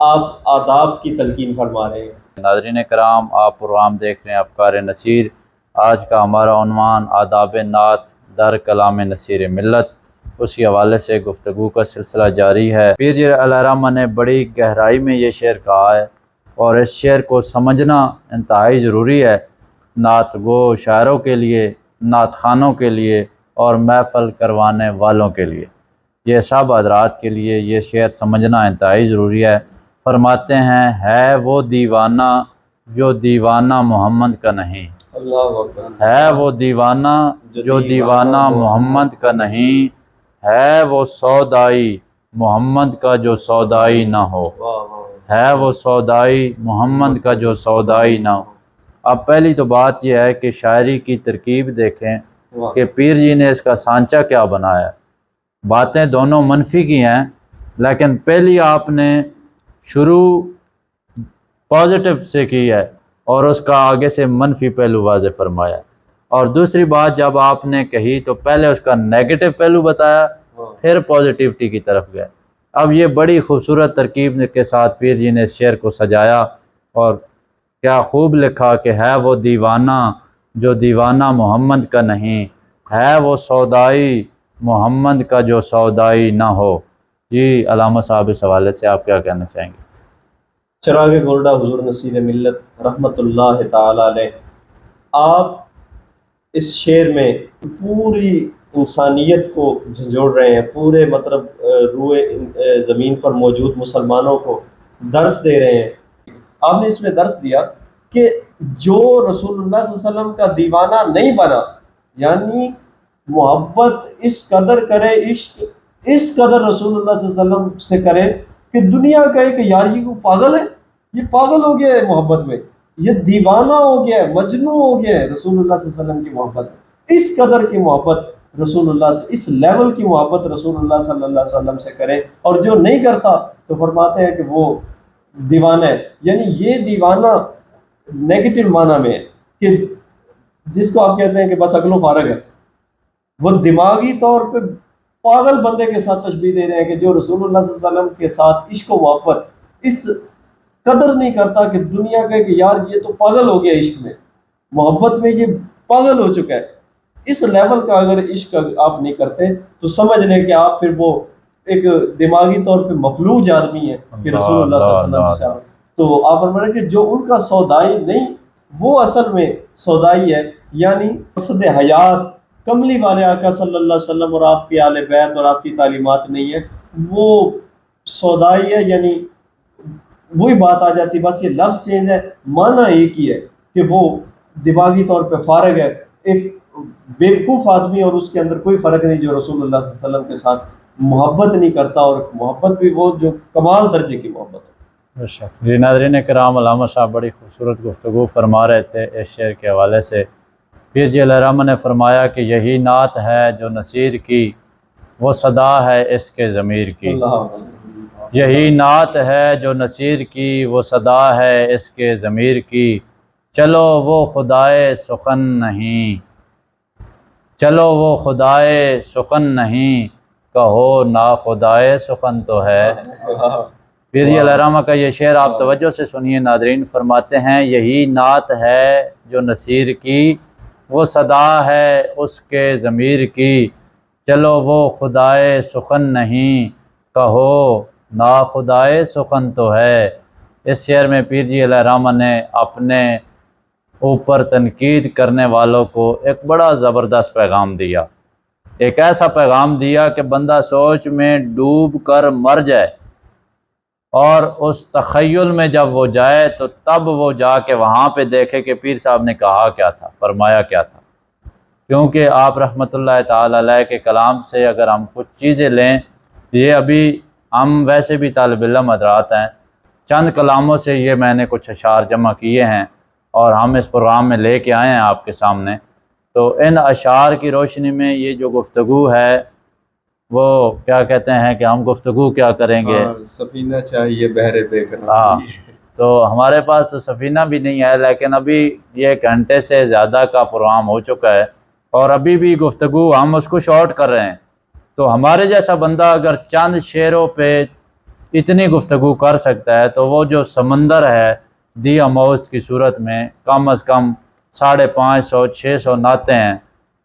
آپ آداب کی تلقین فرما رہے ہیں ناظرین کرام، آپ پروگرام دیکھ رہے ہیں افکار نصیر۔ آج کا ہمارا عنوان آداب نعت در کلام نصیر ملت، اسی حوالے سے گفتگو کا سلسلہ جاری ہے۔ پیر جی علیہ الرحمہ نے بڑی گہرائی میں یہ شعر کہا ہے، اور اس شعر کو سمجھنا انتہائی ضروری ہے نعت گو شاعروں کے لیے، نعت خوانوں کے لیے، اور محفل کروانے والوں کے لیے۔ یہ سب حضرات کے لیے یہ شعر سمجھنا انتہائی ضروری ہے۔ فرماتے ہیں، ہے وہ دیوانہ جو دیوانہ محمد کا نہیں، اللہ اکبر، ہے وہ دیوانہ جو دیوانہ محمد کا نہیں، ہے وہ سودائی محمد کا جو سودائی نہ ہو، ہے وہ سودائی محمد کا جو سودائی نہ ہو۔ اب پہلی تو بات یہ ہے کہ شاعری کی ترکیب دیکھیں کہ پیر جی نے اس کا سانچہ کیا بنایا ہے۔ باتیں دونوں منفی کی ہیں، لیکن پہلی آپ نے شروع پازیٹیو سے کی ہے اور اس کا آگے سے منفی پہلو واضح فرمایا، اور دوسری بات جب آپ نے کہی تو پہلے اس کا نیگیٹو پہلو بتایا، پھر پازیٹیوٹی کی طرف گئے۔ اب یہ بڑی خوبصورت ترکیب کے ساتھ پیر جی نے اس شعر کو سجایا، اور کیا خوب لکھا کہ ہے وہ دیوانہ جو دیوانہ محمد کا نہیں، ہے وہ سودائی محمد کا جو سودائی نہ ہو۔ جی علامہ صاحب، اس حوالے سے آپ کیا کہنا چاہیں گے؟ چراغ گولڈا حضور نصیر ملت رحمۃ اللہ تعالی علیہ، آپ اس شعر میں پوری انسانیت کو جھنجھوڑ رہے ہیں، پورے مطلب روئے زمین پر موجود مسلمانوں کو درس دے رہے ہیں۔ آپ نے اس میں درس دیا کہ جو رسول اللہ صلی اللہ علیہ وسلم کا دیوانہ نہیں بنا، یعنی محبت اس قدر کرے، عشق اس قدر رسول اللہ صلی اللہ علیہ وسلم سے کرے کہ دنیا کا ایک یار یہ کو پاگل ہے، یہ پاگل ہو گیا ہے محبت میں، یہ دیوانہ ہو گیا ہے، مجنون ہو گیا ہے رسول اللہ صلی اللہ علیہ وسلم کی محبت۔ اس قدر کی محبت رسول اللہ سے، اس لیول کی محبت رسول اللہ صلی اللہ علیہ وسلم سے کریں، اور جو نہیں کرتا تو فرماتے ہیں کہ وہ دیوانہ ہے۔ یعنی یہ دیوانہ نیگیٹو معنی میں ہے کہ جس کو آپ کہتے ہیں کہ بس عقل و فارغ ہے، وہ دماغی طور پہ پاگل بندے کے ساتھ تشبیہ دے رہے ہیں کہ جو رسول اللہ صلی اللہ علیہ وسلم کے ساتھ عشق و محبت اس قدر نہیں کرتا کہ دنیا کا کہ یار یہ تو پاگل ہو گیا عشق میں، محبت میں یہ پاگل ہو چکا ہے۔ اس لیول کا اگر عشق آپ نہیں کرتے تو سمجھ لیں کہ آپ پھر وہ ایک دماغی طور پہ مفلوج آدمی ہے کہ رسول اللہ صلی اللہ علیہ وسلم۔ تو آپ فرمائیں کہ جو ان کا سودائی نہیں وہ اصل میں سودائی ہے، یعنی مقصد حیات کملی والے آقا صلی اللہ علیہ وسلم اور آپ کی آل بیت اور آپ کی تعلیمات نہیں ہے، وہ سودائی ہے۔ یعنی وہی بات آ جاتی، بس یہ لفظ چینج ہے، معنی ایک ہی ہے کہ وہ دماغی طور پہ فارغ ہے، ایک بیوقوف آدمی، اور اس کے اندر کوئی فرق نہیں جو رسول اللہ صلی اللہ علیہ وسلم کے ساتھ محبت نہیں کرتا، اور محبت بھی وہ جو کمال درجے کی محبت ہے۔ جی ناظرین کرام، علامہ صاحب بڑی خوبصورت گفتگو فرما رہے تھے اس شعر کے حوالے سے۔ پیر جی علیہ الرحمہ نے فرمایا کہ یہی نعت ہے جو نصیر کی، وہ صدا ہے اس کے ضمیر کی، یہی نعت ہے جو نصیر کی، وہ صدا ہے اس کے ضمیر کی، چلو وہ خدائے سخن نہیں، چلو وہ خدائے سخن نہیں، کہو نا خدائے سخن تو ہے۔ پیر جی علیہ الرحمہ کا یہ شعر آپ توجہ سے سنیے ناظرین، فرماتے ہیں یہی نعت ہے جو نصیر کی، وہ صدا ہے اس کے ضمیر کی، چلو وہ خدائے سخن نہیں، کہو نا خدائے سخن تو ہے۔ اس شعر میں پیر جی علیہ الرحمہ نے اپنے اوپر تنقید کرنے والوں کو ایک بڑا زبردست پیغام دیا، ایک ایسا پیغام دیا کہ بندہ سوچ میں ڈوب کر مر جائے، اور اس تخیل میں جب وہ جائے تو تب وہ جا کے وہاں پہ دیکھے کہ پیر صاحب نے کہا کیا تھا، فرمایا کیا تھا۔ کیونکہ آپ رحمۃ اللہ تعالی علیہ کے کلام سے اگر ہم کچھ چیزیں لیں، یہ ابھی ہم ویسے بھی طالب علم حضرات ہیں، چند کلاموں سے یہ میں نے کچھ اشعار جمع کیے ہیں اور ہم اس پروگرام میں لے کے آئے ہیں آپ کے سامنے۔ تو ان اشعار کی روشنی میں یہ جو گفتگو ہے وہ کیا کہتے ہیں کہ ہم گفتگو کیا کریں گے، سفینہ چاہیے بحر بے قرار۔ ہاں، تو ہمارے پاس تو سفینہ بھی نہیں ہے، لیکن ابھی یہ گھنٹے سے زیادہ کا پروگرام ہو چکا ہے اور ابھی بھی گفتگو ہم اس کو شارٹ کر رہے ہیں۔ تو ہمارے جیسا بندہ اگر چند شعروں پہ اتنی گفتگو کر سکتا ہے تو وہ جو سمندر ہے دی اموست کی صورت میں کم از کم 550-600 نعتیں ہیں،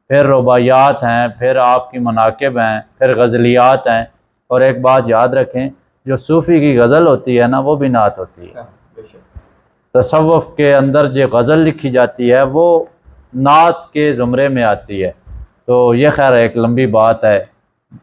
پھر رباعیات ہیں، پھر آپ کی مناقب ہیں، پھر غزلیات ہیں، اور ایک بات یاد رکھیں، جو صوفی کی غزل ہوتی ہے نا وہ بھی نعت ہوتی ہے۔ تصوف کے اندر جو غزل لکھی جاتی ہے وہ نعت کے زمرے میں آتی ہے۔ تو یہ خیر ایک لمبی بات ہے،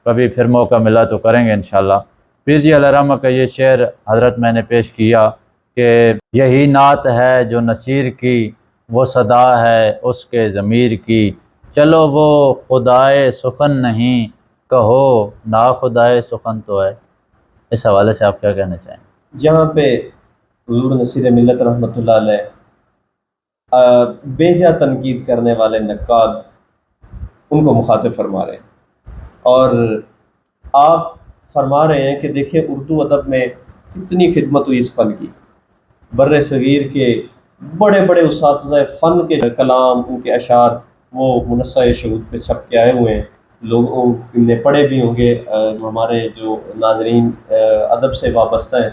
کبھی پھر موقع ملا تو کریں گے انشاءاللہ۔ پیر جی علیہ رحمہ کا یہ شعر حضرت میں نے پیش کیا کہ یہی نعت ہے جو نصیر کی، وہ صدا ہے اس کے ضمیر کی، چلو وہ خدائے سخن نہیں، کہو نا خدائے سخن تو ہے۔ اس حوالے سے آپ کیا کہنا چاہیں؟ جہاں پہ حضور نصیر ملت رحمۃ اللہ علیہ بیجا تنقید کرنے والے نقاد ان کو مخاطب فرما رہے ہیں، اور آپ فرما رہے ہیں کہ دیکھیں اردو ادب میں کتنی خدمت ہوئی اس فن کی، بر صغیر کے بڑے بڑے اساتذہ فن کے کلام، ان کے اشعار وہ منصہ شہود پہ چھپ کے آئے ہوئے ہیں، لوگوں نے پڑھے بھی ہوں گے۔ ہمارے جو ناظرین ادب سے وابستہ ہیں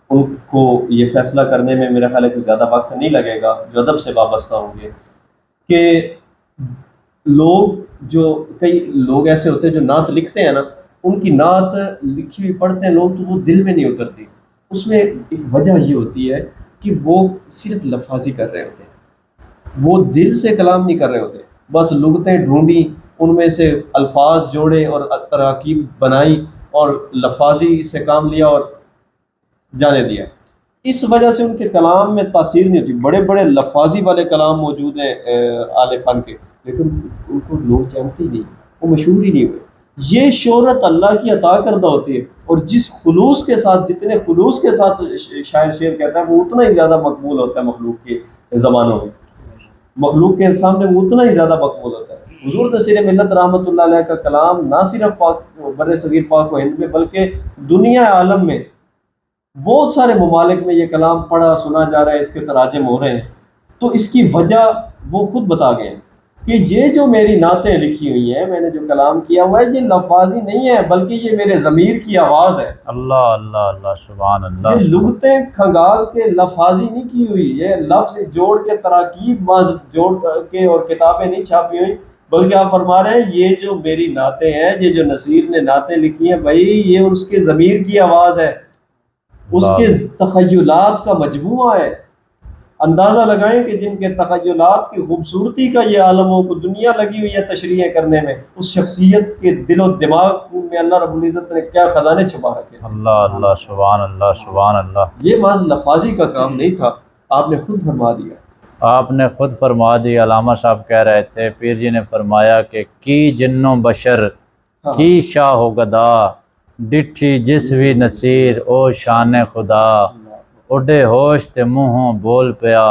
ان کو یہ فیصلہ کرنے میں میرا خیال ہے کہ زیادہ وقت نہیں لگے گا، جو ادب سے وابستہ ہوں گے، کہ کئی لوگ ایسے ہوتے ہیں جو نعت لکھتے ہیں نا، ان کی نعت لکھی ہوئی پڑھتے ہیں لوگ تو وہ دل میں نہیں اترتی۔ اس میں ایک وجہ یہ ہوتی ہے کہ وہ صرف لفاظی کر رہے ہوتے ہیں، وہ دل سے کلام نہیں کر رہے ہوتے، بس لغتیں ڈھونڈی، ان میں سے الفاظ جوڑے اور تراکیب بنائی اور لفاظی سے کام لیا اور جانے دیا۔ اس وجہ سے ان کے کلام میں تاثیر نہیں ہوتی۔ بڑے بڑے لفاظی والے کلام موجود ہیں اہل فن کے، لیکن ان کو لوگ جانتے ہی نہیں، وہ مشہور ہی نہیں ہوئے۔ یہ شہرت اللہ کی عطا کردہ ہوتی ہے، اور جس خلوص کے ساتھ، جتنے خلوص کے ساتھ شاعر شعر کہتا ہے وہ اتنا ہی زیادہ مقبول ہوتا ہے مخلوق کے زبانوں میں، مخلوق کے سامنے وہ اتنا ہی زیادہ مقبول ہوتا ہے۔ حضور نصیر ملت رحمۃ اللہ علیہ کا کلام نہ صرف بر صغیر پاک و ہند میں بلکہ دنیا عالم میں بہت سارے ممالک میں یہ کلام پڑھا سنا جا رہا ہے، اس کے تراجم ہو رہے ہیں۔ تو اس کی وجہ وہ خود بتا گئے ہیں کہ یہ جو میری نعتیں لکھی ہوئی ہیں، میں نے جو کلام کیا ہوا ہے، یہ لفاظی نہیں ہے بلکہ یہ میرے ضمیر کی آواز ہے۔ اللہ اللہ اللہ، سبحان اللہ۔ یہ لغتیں کھنگال کے لفاظی نہیں کی ہوئی، یہ لفظ جوڑ کے تراکیب جوڑ کے اور کتابیں نہیں چھاپی ہوئی، بلکہ آپ فرما رہے ہیں یہ جو میری نعتیں ہیں، یہ جو نصیر نے نعتیں لکھی ہیں بھائی، یہ اس کے ضمیر کی آواز ہے، اس کے تخیلات کا مجموعہ ہے۔ اندازہ لگائیں کہ جن کے تخیلات کی خوبصورتی کا یہ عالموں کو دنیا لگی ہوئی ہے تشریح کرنے میں، اس شخصیت کے دل و دماغ میں اللہ رب العزت نے کیا خزانے چھپا رکھے۔ اللہ اللہ، سبحان اللہ سبحان اللہ۔ یہ محض لفاظی کا کام نہیں تھا، آپ نے خود فرما دیا۔ آپ نے خود فرما دی۔ علامہ صاحب کہہ رہے تھے، پیر جی نے فرمایا کہ کی جنوں بشر کی شاہ و گدا، ڈٹھی جس وی نصیر او شان خدا، اڈے ہوش تے منہوں بول پیا،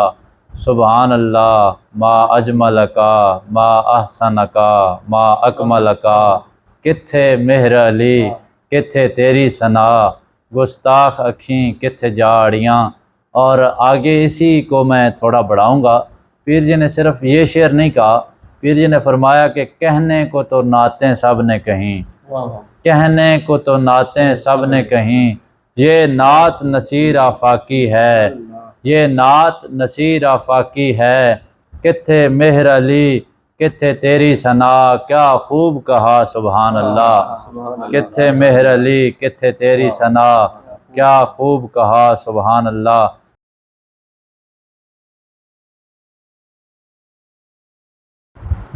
سبحان اللہ ما اجمل کا ما احسن کا ما اکمل کا، کتھے مہر علی کتھے تیری ثنا، گستاخ اکھیں کتھے جاڑیاں۔ اور آگے اسی کو میں تھوڑا بڑھاؤں گا۔ پیر جی نے صرف یہ شعر نہیں کہا، پیر جی نے فرمایا کہ کہنے کو تو نعتیں سب نے کہیں، کہنے کو تو نعتیں سب نے کہیں، یہ نعت نصیر آفاقی ہے، یہ نعت نصیر آفاقی ہے، کتھے مہر علی کتھے تیری ثنا، کیا خوب کہا سبحان اللہ، کتھے مہر علی کتھے تیری ثنا، کیا خوب کہا سبحان اللہ۔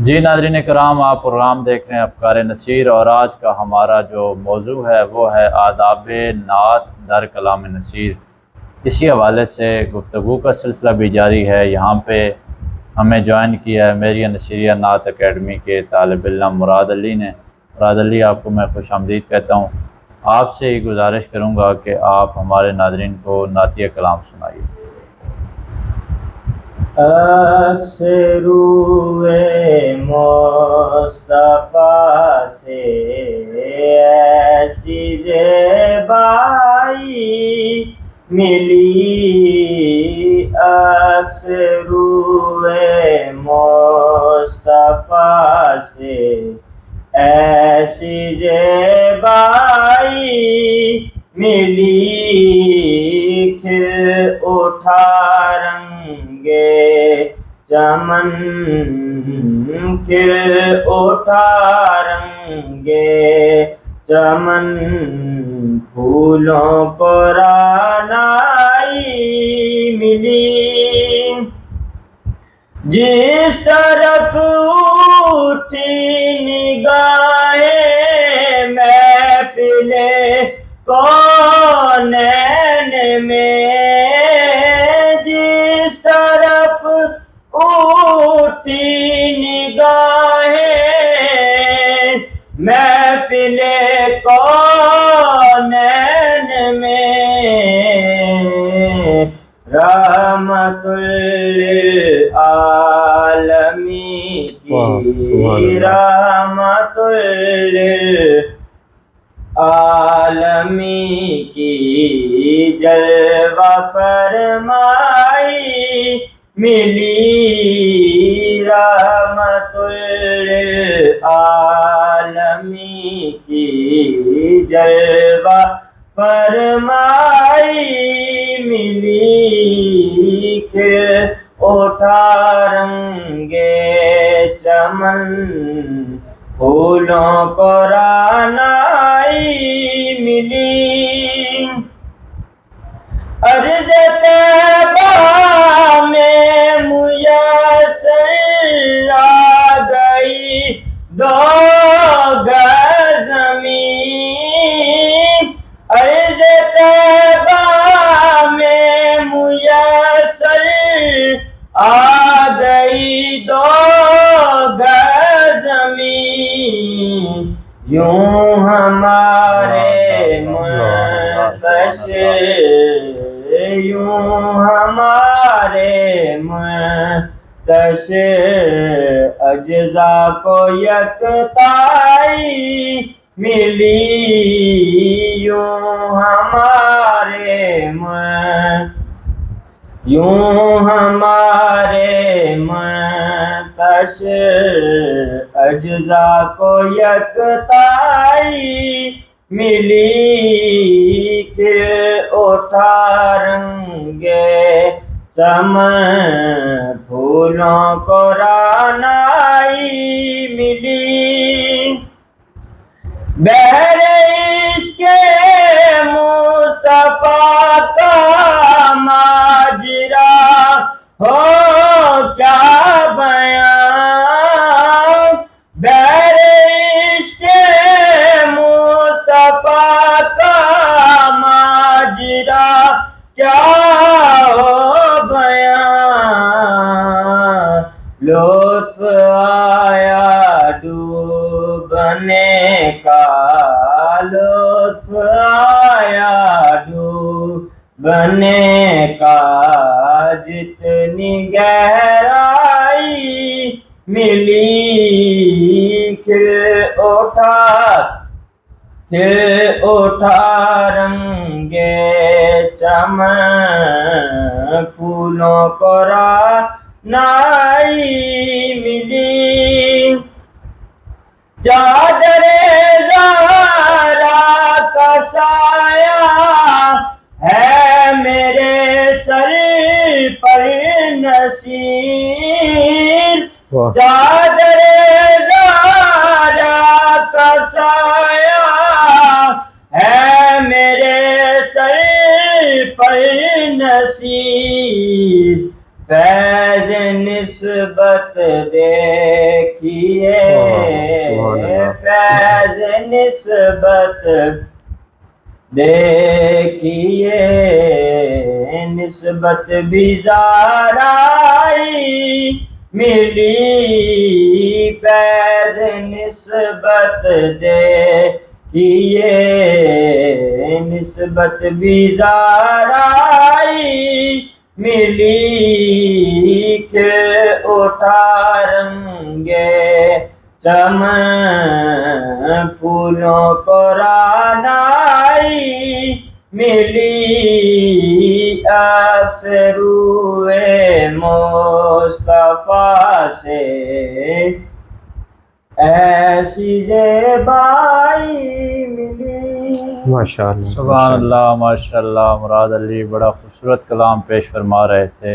جی ناظرین کرام، آپ پروگرام دیکھ رہے ہیں افکار نصیر، اور آج کا ہمارا جو موضوع ہے وہ ہے آداب نعت در کلام نصیر۔ اسی حوالے سے گفتگو کا سلسلہ بھی جاری ہے۔ یہاں پہ ہمیں جوائن کیا ہے میری نصیریہ نعت اکیڈمی کے طالب علم مراد علی نے۔ مراد علی، آپ کو میں خوش آمدید کہتا ہوں۔ آپ سے ہی گزارش کروں گا کہ آپ ہمارے ناظرین کو نعتیہ کلام سنائیے۔ اکثر روئے مصطفیٰ سے ایسی زیبائی ملی، اکثر روئے مصطفیٰ سے ایسی زیبائی ملی، کھل اٹھا چمن کھل اٹھا رنگے چمن پھولوں کو رعنائی ملی جس طرف اٹھی نگاہیں محفل کونین میں جس طرف اٹھی نگاہیں محفل کونین میں رحمت للعالمین کی رحمت للعالمین کی جلوہ فرمائی ملی رحمت للعالمین کی جلوہ فرمائی ملی کھل اٹھا رنگے چمن پھولوں کو رعنائی ملی عرض طیبہ میں میسر آ گئی دو گز زمین عرض طیبہ میں میسر آ گئی دو گز زمین یوں ہمارے منتشر یوں ہمارے منتشر اجزا کو یکتائی ملی یوں ہمارے منتشر اجزا کو یکتائی ملی کھل اٹھا رنگے چمن پھولوں کو رعنائی ملی بحر عشق مصطفیٰ کا ماجرا ہو کیا بیان بحر عشق مصطفیٰ کا ماجرا کیا ہو بیان لطف آیا ڈوبنے کا لطف آیا ڈوبنے کا جتنی گہرائی ملی کھل اٹھا رنگے چمن پھولوں کو رعنائی ملی چادر زہرا کا سایہ ہے میرے سر پر نصیر چادر زہرا کا سایہ ہے میرے سر پر نصیر فیض نسبت دیکھیے فیض نسبت دیکھیے نسبت بھی زہرائی ملی فیض نسبت دیکھیے نسبت بھی زہرائی ملی کہ اٹھا رنگے چمن پھولوں کو رعنائی ملی اب سے روئے مصطفیٰ سے ایسی زیبائی ملی۔ ماشاءاللہ سبحان اللہ، ماشاء اللہ۔ مراد علی بڑا خوبصورت کلام پیش فرما رہے تھے۔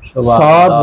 7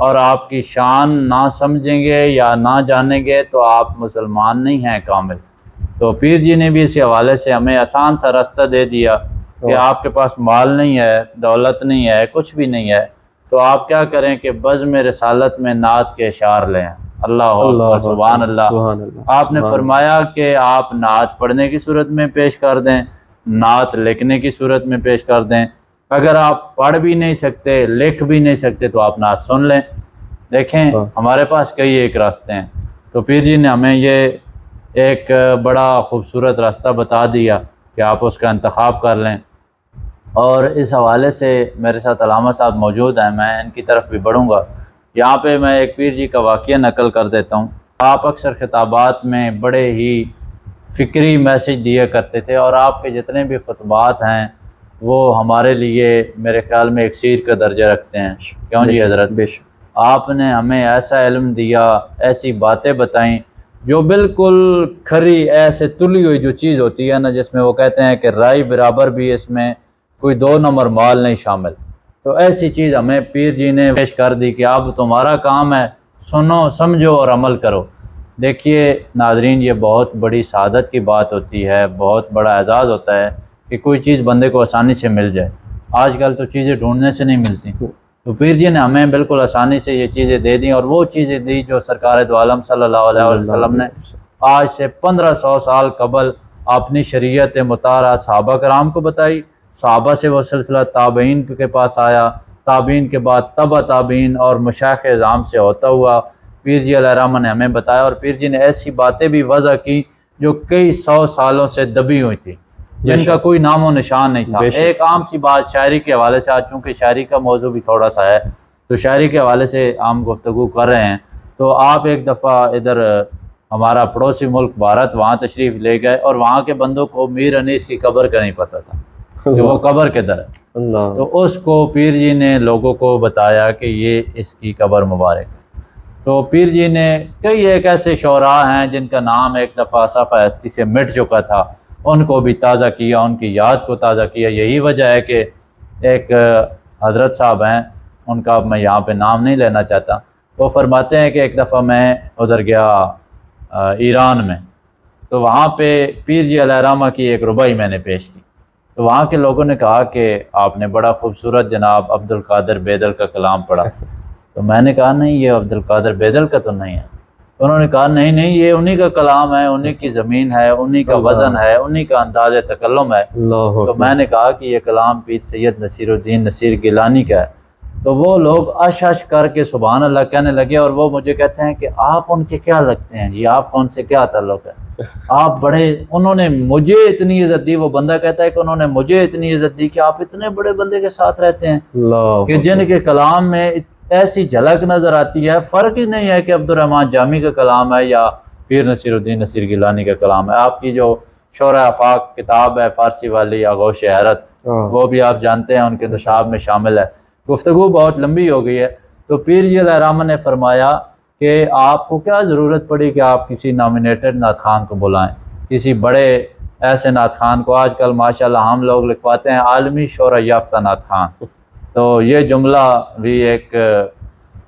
اور آپ کی شان نہ سمجھیں گے یا نہ جانیں گے تو آپ مسلمان نہیں ہیں کامل۔ تو پیر جی نے بھی اسی حوالے سے ہمیں آسان سا راستہ دے دیا کہ آپ کے پاس مال نہیں ہے، دولت نہیں ہے، کچھ بھی نہیں ہے، تو آپ کیا کریں کہ بزم رسالت میں نعت کے اشعار لیں۔ اللہ اکبر، سبحان اللہ۔ آپ نے فرمایا کہ آپ نعت پڑھنے کی صورت میں پیش کر دیں، نعت لکھنے کی صورت میں پیش کر دیں، اگر آپ پڑھ بھی نہیں سکتے، لکھ بھی نہیں سکتے تو آپ نعت سن لیں۔ دیکھیں ہمارے پاس کئی ایک راستے ہیں، تو پیر جی نے ہمیں یہ ایک بڑا خوبصورت راستہ بتا دیا کہ آپ اس کا انتخاب کر لیں۔ اور اس حوالے سے میرے ساتھ علامہ صاحب موجود ہیں، میں ان کی طرف بھی بڑھوں گا۔ یہاں پہ میں ایک پیر جی کا واقعہ نقل کر دیتا ہوں۔ آپ اکثر خطابات میں بڑے ہی فکری میسج دیا کرتے تھے، اور آپ کے جتنے بھی خطبات ہیں وہ ہمارے لیے میرے خیال میں اکسیر کا درجہ رکھتے ہیں۔ کیوں جی حضرت؟ آپ نے ہمیں ایسا علم دیا، ایسی باتیں بتائیں جو بالکل کھری ایسے تلی ہوئی جو چیز ہوتی ہے نا، جس میں وہ کہتے ہیں کہ رائی برابر بھی اس میں کوئی 2 نمبر مال نہیں شامل، تو ایسی چیز ہمیں پیر جی نے پیش کر دی کہ اب تمہارا کام ہے سنو، سمجھو اور عمل کرو۔ دیکھیے ناظرین، یہ بہت بڑی سعادت کی بات ہوتی ہے، بہت بڑا اعزاز ہوتا ہے کہ کوئی چیز بندے کو آسانی سے مل جائے۔ آج کل تو چیزیں ڈھونڈنے سے نہیں ملتی، تو پیر جی نے ہمیں بالکل آسانی سے یہ چیزیں دے دیں، اور وہ چیزیں دی جو سرکار دو عالم صلی اللہ علیہ وسلم نے آج سے 1500 سال قبل اپنی شریعت مطالعہ صحابہ کرام کو بتائی، صحابہ سے وہ سلسلہ تابعین کے پاس آیا، تابعین کے بعد تبع تابعین اور مشائخ اعظام سے ہوتا ہوا پیر جی علیہ الرحمہ نے ہمیں بتایا، اور پیر جی نے ایسی باتیں بھی وضع کی جو کئی 100 سالوں سے دبی ہوئی تھی، جن کا کوئی نام و نشان نہیں تھا۔ ایک عام سی بات شاعری کے حوالے سے، آج چونکہ شاعری کا موضوع بھی تھوڑا سا ہے تو شاعری کے حوالے سے عام گفتگو کر رہے ہیں، تو آپ ایک دفعہ ادھر ہمارا پڑوسی ملک بھارت، وہاں تشریف لے گئے، اور وہاں کے بندوں کو میر انیس کی قبر کا نہیں پتہ تھا کہ وہ قبر کدھر ہے، تو اس کو پیر جی نے لوگوں کو بتایا کہ یہ اس کی قبر مبارک ہے۔ تو پیر جی نے کئی ایک ایسے شعراء ہیں جن کا نام ایک دفعہ صفحہ ہستی سے مٹ چکا تھا، ان کو بھی تازہ کیا، ان کی یاد کو تازہ کیا۔ یہی وجہ ہے کہ ایک حضرت صاحب ہیں، ان کا اب میں یہاں پہ نام نہیں لینا چاہتا، وہ فرماتے ہیں کہ ایک دفعہ میں ادھر گیا ایران میں، تو وہاں پہ پیر جی علیہ الرحمہ کی ایک ربائی میں نے پیش کی، تو وہاں کے لوگوں نے کہا کہ آپ نے بڑا خوبصورت جناب عبد القادر بیدل کا کلام پڑھا، تو میں نے کہا نہیں، یہ عبد القادر بیدل کا تو نہیں ہے۔ انہوں نے کہا نہیں نہیں، یہ انہی کا کلام ہے، انہی کی زمین ہے، انہی کا وزن ہے، انہی کا انداز تکلم ہے۔ تو میں نے کہا کہ یہ کلام پیر سید نصیر الدین نصیر گیلانی کا ہے۔ تو وہ لوگ اش اش کر کے سبحان اللہ کہنے لگے، اور وہ مجھے کہتے ہیں کہ آپ ان کے کیا لگتے ہیں جی، آپ کون سے کیا تعلق ہے، آپ بڑے، انہوں نے مجھے اتنی عزت دی، وہ بندہ کہتا ہے کہ انہوں نے مجھے اتنی عزت دی کہ آپ اتنے بڑے بندے کے ساتھ رہتے ہیں کہ جن کے کلام میں ایسی جھلک نظر آتی ہے، فرق ہی نہیں ہے کہ عبد الرحمن جامی کا کلام ہے یا پیر نصیر الدین نصیر گیلانی کا کلام ہے۔ آپ کی جو شورۂ آفاق کتاب ہے فارسی والی آغوش حیرت، وہ بھی آپ جانتے ہیں ان کے نصاب میں شامل ہے۔ گفتگو بہت لمبی ہو گئی ہے، تو پیر جی علیہ الرحمہ نے فرمایا کہ آپ کو کیا ضرورت پڑی کہ آپ کسی نامینیٹڈ نعت خان کو بلائیں، کسی بڑے ایسے نعت خان کو، آج کل ماشاءاللہ ہم لوگ لکھواتے ہیں عالمی شہرت یافتہ نعت خان۔ تو یہ جملہ بھی ایک،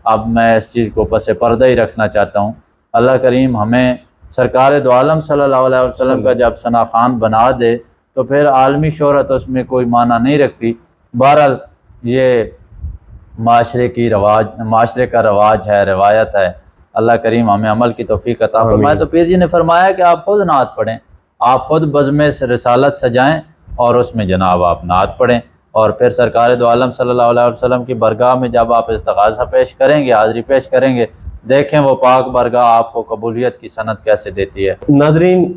اب میں اس چیز کو پس پردہ ہی رکھنا چاہتا ہوں۔ اللہ کریم ہمیں سرکار دو عالم صلی اللہ علیہ وسلم کا جب ثنا خوان بنا دے تو پھر عالمی شہرت اس میں کوئی معنی نہیں رکھتی۔ بہرحال یہ معاشرے کا رواج ہے، روایت ہے۔ اللہ کریم ہمیں عمل کی توفیق عطا فرمائے۔ تو پیر جی نے فرمایا کہ آپ خود نعت پڑھیں، آپ خود بزم رسالت سجائیں اور اس میں جناب آپ نعت پڑھیں، اور پھر سرکار دو عالم صلی اللہ علیہ وسلم کی برگاہ میں جب آپ استغاثہ پیش کریں گے، حاضری پیش کریں گے، دیکھیں وہ پاک برگاہ آپ کو قبولیت کی سند کیسے دیتی ہے۔ ناظرین،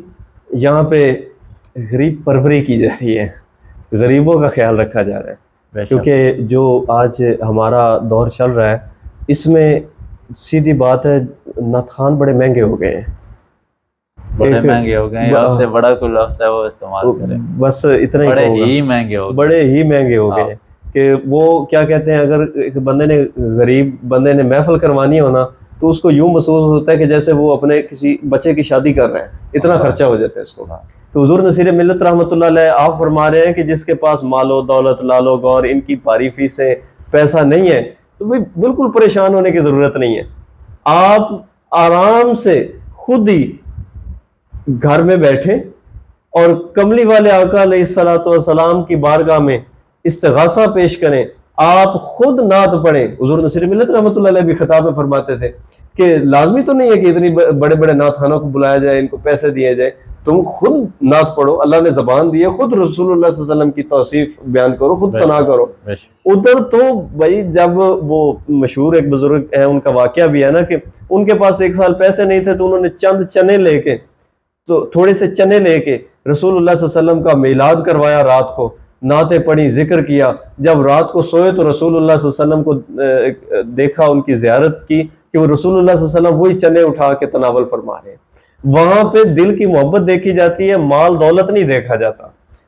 یہاں پہ غریب پروری کی جا رہی ہے، غریبوں کا خیال رکھا جا رہا ہے، کیونکہ جو آج ہمارا دور چل رہا ہے اس میں سیدھی بات ہے نعت خان بڑے مہنگے ہو گئے ہیں، بڑے مہنگے ہو گئے ہیں، اس سے بڑا کوئی لفظ ہے وہ استعمال کریں، بس اتنا ہی بڑے کہوں گا، ہی مہنگے ہو گئے، بڑے ہی مہنگے ہو گئے ہیں کہ وہ کیا کہتے ہیں، اگر ایک بندے نے، غریب بندے نے محفل کروانی ہونا تو اس کو یوں محسوس ہوتا ہے کہ جیسے وہ اپنے کسی بچے کی شادی کر رہے ہیں، اتنا خرچہ ہو جاتا ہے اس کو۔ تو حضور نصیر ملت رحمۃ اللہ علیہ آپ فرما رہے ہیں کہ جس کے پاس مال و دولت، لال و گور، ان کی بھاری فیسیں، پیسہ نہیں ہے، تو بھائی بالکل پریشان ہونے کی ضرورت نہیں ہے. آپ آرام سے خود ہی گھر میں بیٹھیں اور کملی والے آقا علیہ الصلوۃ والسلام کی بارگاہ میں استغاثہ پیش کریں. آپ خود نعت پڑھیں. حضور نصیر ملت رحمۃ اللہ علیہ بھی خطاب میں فرماتے تھے کہ لازمی تو نہیں ہے کہ اتنی بڑے بڑے نعت خانوں کو بلایا جائے، ان کو پیسے دیے جائے، تم خود نعت پڑھو، اللہ نے زبان دی ہے، خود رسول اللہ صلی اللہ علیہ وسلم کی توصیف بیان کرو، خود ثنا کرو. ادھر تو بھائی جب وہ مشہور ایک بزرگ ہیں، ان کا واقعہ بھی ہے نا کہ ان کے پاس ایک سال پیسے نہیں تھے تو انہوں نے چند چنے لے کے، تو تھوڑے سے چنے لے کے رسول اللہ صلی اللہ علیہ وسلم کا میلاد کروایا، رات کو نعتیں پڑھی، ذکر کیا. جب رات کو سوئے تو رسول اللہ صلی اللہ علیہ وسلم کو دیکھا، ان کی زیارت کی کہ وہ رسول اللہ صلی اللہ علیہ وسلم وہی چنے اٹھا کے تناول فرما رہے ہیں. وہاں پہ دل کی محبت دیکھی جاتی ہے، مال دولت نہیں دیکھا جاتا.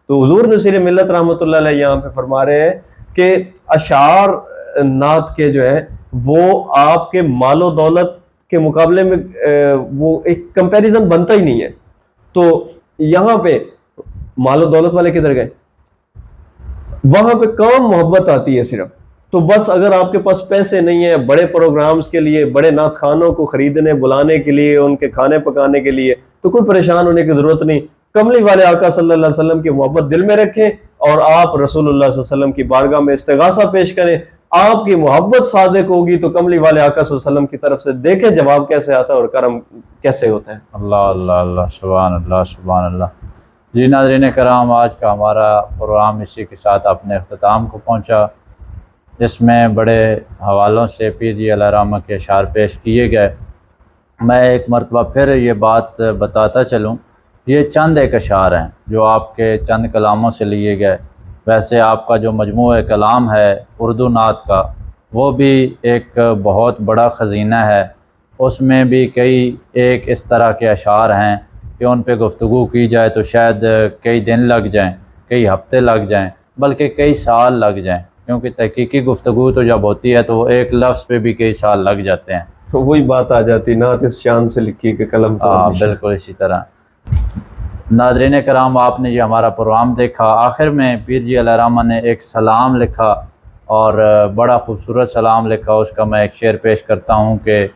تو حضور نصیر ملت رحمۃ اللہ علیہ یہاں پہ فرما رہے ہیں کہ اشعار نعت کے جو ہے وہ آپ کے مال و دولت کے مقابلے میں وہ ایک کمپیریزن بنتا ہی نہیں ہے. تو یہاں پہ مال و دولت والے کدھر گئے؟ وہاں پہ کام محبت آتی ہے صرف. تو بس اگر آپ کے پاس پیسے نہیں ہیں بڑے پروگرامز کے لیے، بڑے نعت خانوں کو خریدنے بلانے کے لیے، ان کے کھانے پکانے کے لیے، تو کوئی پریشان ہونے کی ضرورت نہیں. کملی والے آقا صلی اللہ علیہ وسلم کی محبت دل میں رکھیں اور آپ رسول اللہ صلی اللہ علیہ وسلم کی بارگاہ میں استغاثہ پیش کریں. آپ کی محبت صادق ہوگی تو کملی والے آقا صلی اللہ علیہ وسلم کی طرف سے دیکھیں جواب کیسے آتا ہے اور کرم کیسے ہوتا ہے. اللہ اللہ اللہ، سبحان اللہ سبحان اللہ. جی ناظرین کرام، آج کا ہمارا پروگرام اسی کے ساتھ اپنے اختتام کو پہنچا، جس میں بڑے حوالوں سے پیر جی علیہ رحمہ کے اشعار پیش کیے گئے. میں ایک مرتبہ پھر یہ بات بتاتا چلوں، یہ چند ایک اشعار ہیں جو آپ کے چند کلاموں سے لیے گئے. ویسے آپ کا جو مجموعہ کلام ہے اردو نعت کا، وہ بھی ایک بہت بڑا خزینہ ہے. اس میں بھی کئی ایک اس طرح کے اشعار ہیں کہ ان پہ گفتگو کی جائے تو شاید کئی دن لگ جائیں، کئی ہفتے لگ جائیں، بلکہ کئی سال لگ جائیں، کیونکہ تحقیقی گفتگو تو جب ہوتی ہے تو وہ ایک لفظ پہ بھی کئی سال لگ جاتے ہیں. وہی بات آ جاتی، نعت اس شان سے لکھی کہ قلم تو بالکل اسی طرح. ناظرین کرام، آپ نے یہ ہمارا پروگرام دیکھا. آخر میں پیر جی علیہ رحمہ نے ایک سلام لکھا اور بڑا خوبصورت سلام لکھا. اس کا میں ایک شعر پیش کرتا ہوں کہ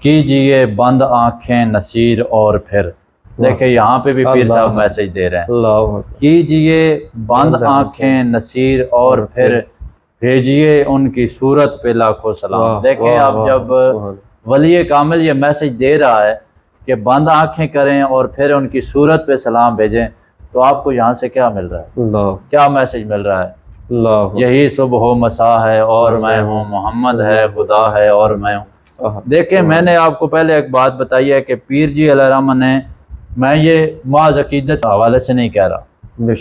کیجئے بند آنکھیں نصیر اور پھر. دیکھیں یہاں پہ بھی پیر صاحب میسج دے رہے ہیں، اللہ کیجئے بند آنکھیں نصیر اور پھر بھیجئے ان کی صورت پہ لاکھوں سلام. دیکھیں اب جب ولی کامل یہ میسج دے رہا ہے کہ بند آنکھیں کریں اور پھر ان کی صورت پہ سلام بھیجیں، تو آپ کو یہاں سے کیا مل رہا ہے؟ کیا میسج مل رہا ہے؟ یہی صبح و مسا ہے اور میں ہوں، محمد ہے خدا ہے اور میں ہوں. دیکھیں میں نے آپ کو پہلے ایک بات بتائی ہے کہ پیر جی علیہ رحمہ نے، میں یہ محض عقیدت کے حوالے سے نہیں کہہ رہا،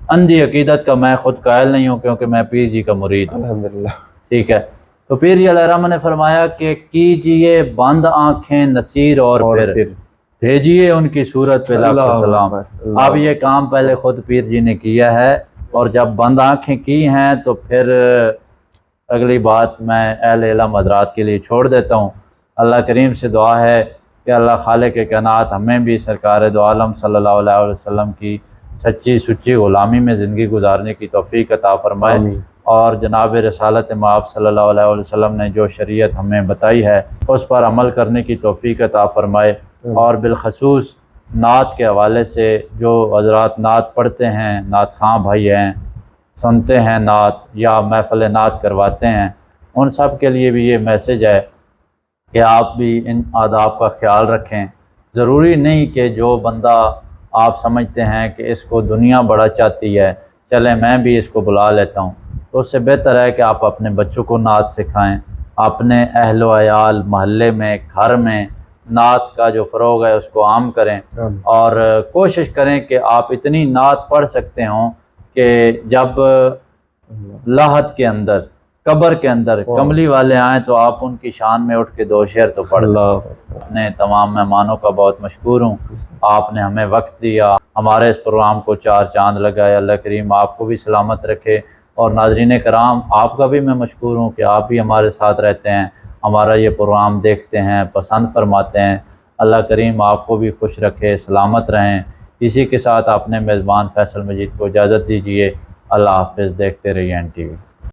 اندھی عقیدت کا میں خود قائل نہیں ہوں کیونکہ میں پیر جی کا مرید ہوں. الحمدللہ. ٹھیک ہے، تو پیر جی علیہ رحمہ نے فرمایا کہ کیجئے بند آنکھیں نصیر اور پھر بھیجئے ان کی صورت پہ لاکھوں سلام. اب یہ کام پہلے خود پیر جی نے کیا ہے، اور جب بند آنکھیں کی ہیں تو پھر اگلی بات میں اہل علم حضرات کے لیے چھوڑ دیتا ہوں. اللہ کریم سے دعا ہے کہ اللہ خالق کائنات ہمیں بھی سرکار دو عالم صلی اللہ علیہ وسلم کی سچی سچی غلامی میں زندگی گزارنے کی توفیق عطا فرمائے، اور جناب رسالت مآب صلی اللہ علیہ وسلم نے جو شریعت ہمیں بتائی ہے اس پر عمل کرنے کی توفیق عطا فرمائے. اور بالخصوص نعت کے حوالے سے جو حضرات نعت پڑھتے ہیں، نعت خواں بھائی ہیں، سنتے ہیں نعت یا محفل نعت کرواتے ہیں، ان سب کے لیے بھی یہ میسج ہے کہ آپ بھی ان آداب کا خیال رکھیں. ضروری نہیں کہ جو بندہ آپ سمجھتے ہیں کہ اس کو دنیا بڑا چاہتی ہے، چلیں میں بھی اس کو بلا لیتا ہوں، تو اس سے بہتر ہے کہ آپ اپنے بچوں کو نعت سکھائیں، اپنے اہل و عیال محلے میں گھر میں نعت کا جو فروغ ہے اس کو عام کریں، اور کوشش کریں کہ آپ اتنی نعت پڑھ سکتے ہوں کہ جب لاحت کے اندر، قبر کے اندر کملی والے آئیں تو آپ ان کی شان میں اٹھ کے 2 شعر تو پڑھ لیں. اپنے تمام مہمانوں کا بہت مشکور ہوں، آپ نے ہمیں وقت دیا، ہمارے اس پروگرام کو 4 چاند لگائے. اللہ کریم آپ کو بھی سلامت رکھے. اور ناظرین کرام، آپ کا بھی میں مشکور ہوں کہ آپ بھی ہمارے ساتھ رہتے ہیں، ہمارا یہ پروگرام دیکھتے ہیں، پسند فرماتے ہیں. اللہ کریم آپ کو بھی خوش رکھے، سلامت رہیں. اسی کے ساتھ اپنے میزبان فیصل مجید کو اجازت دیجیے. اللہ حافظ. دیکھتے رہیے NTV.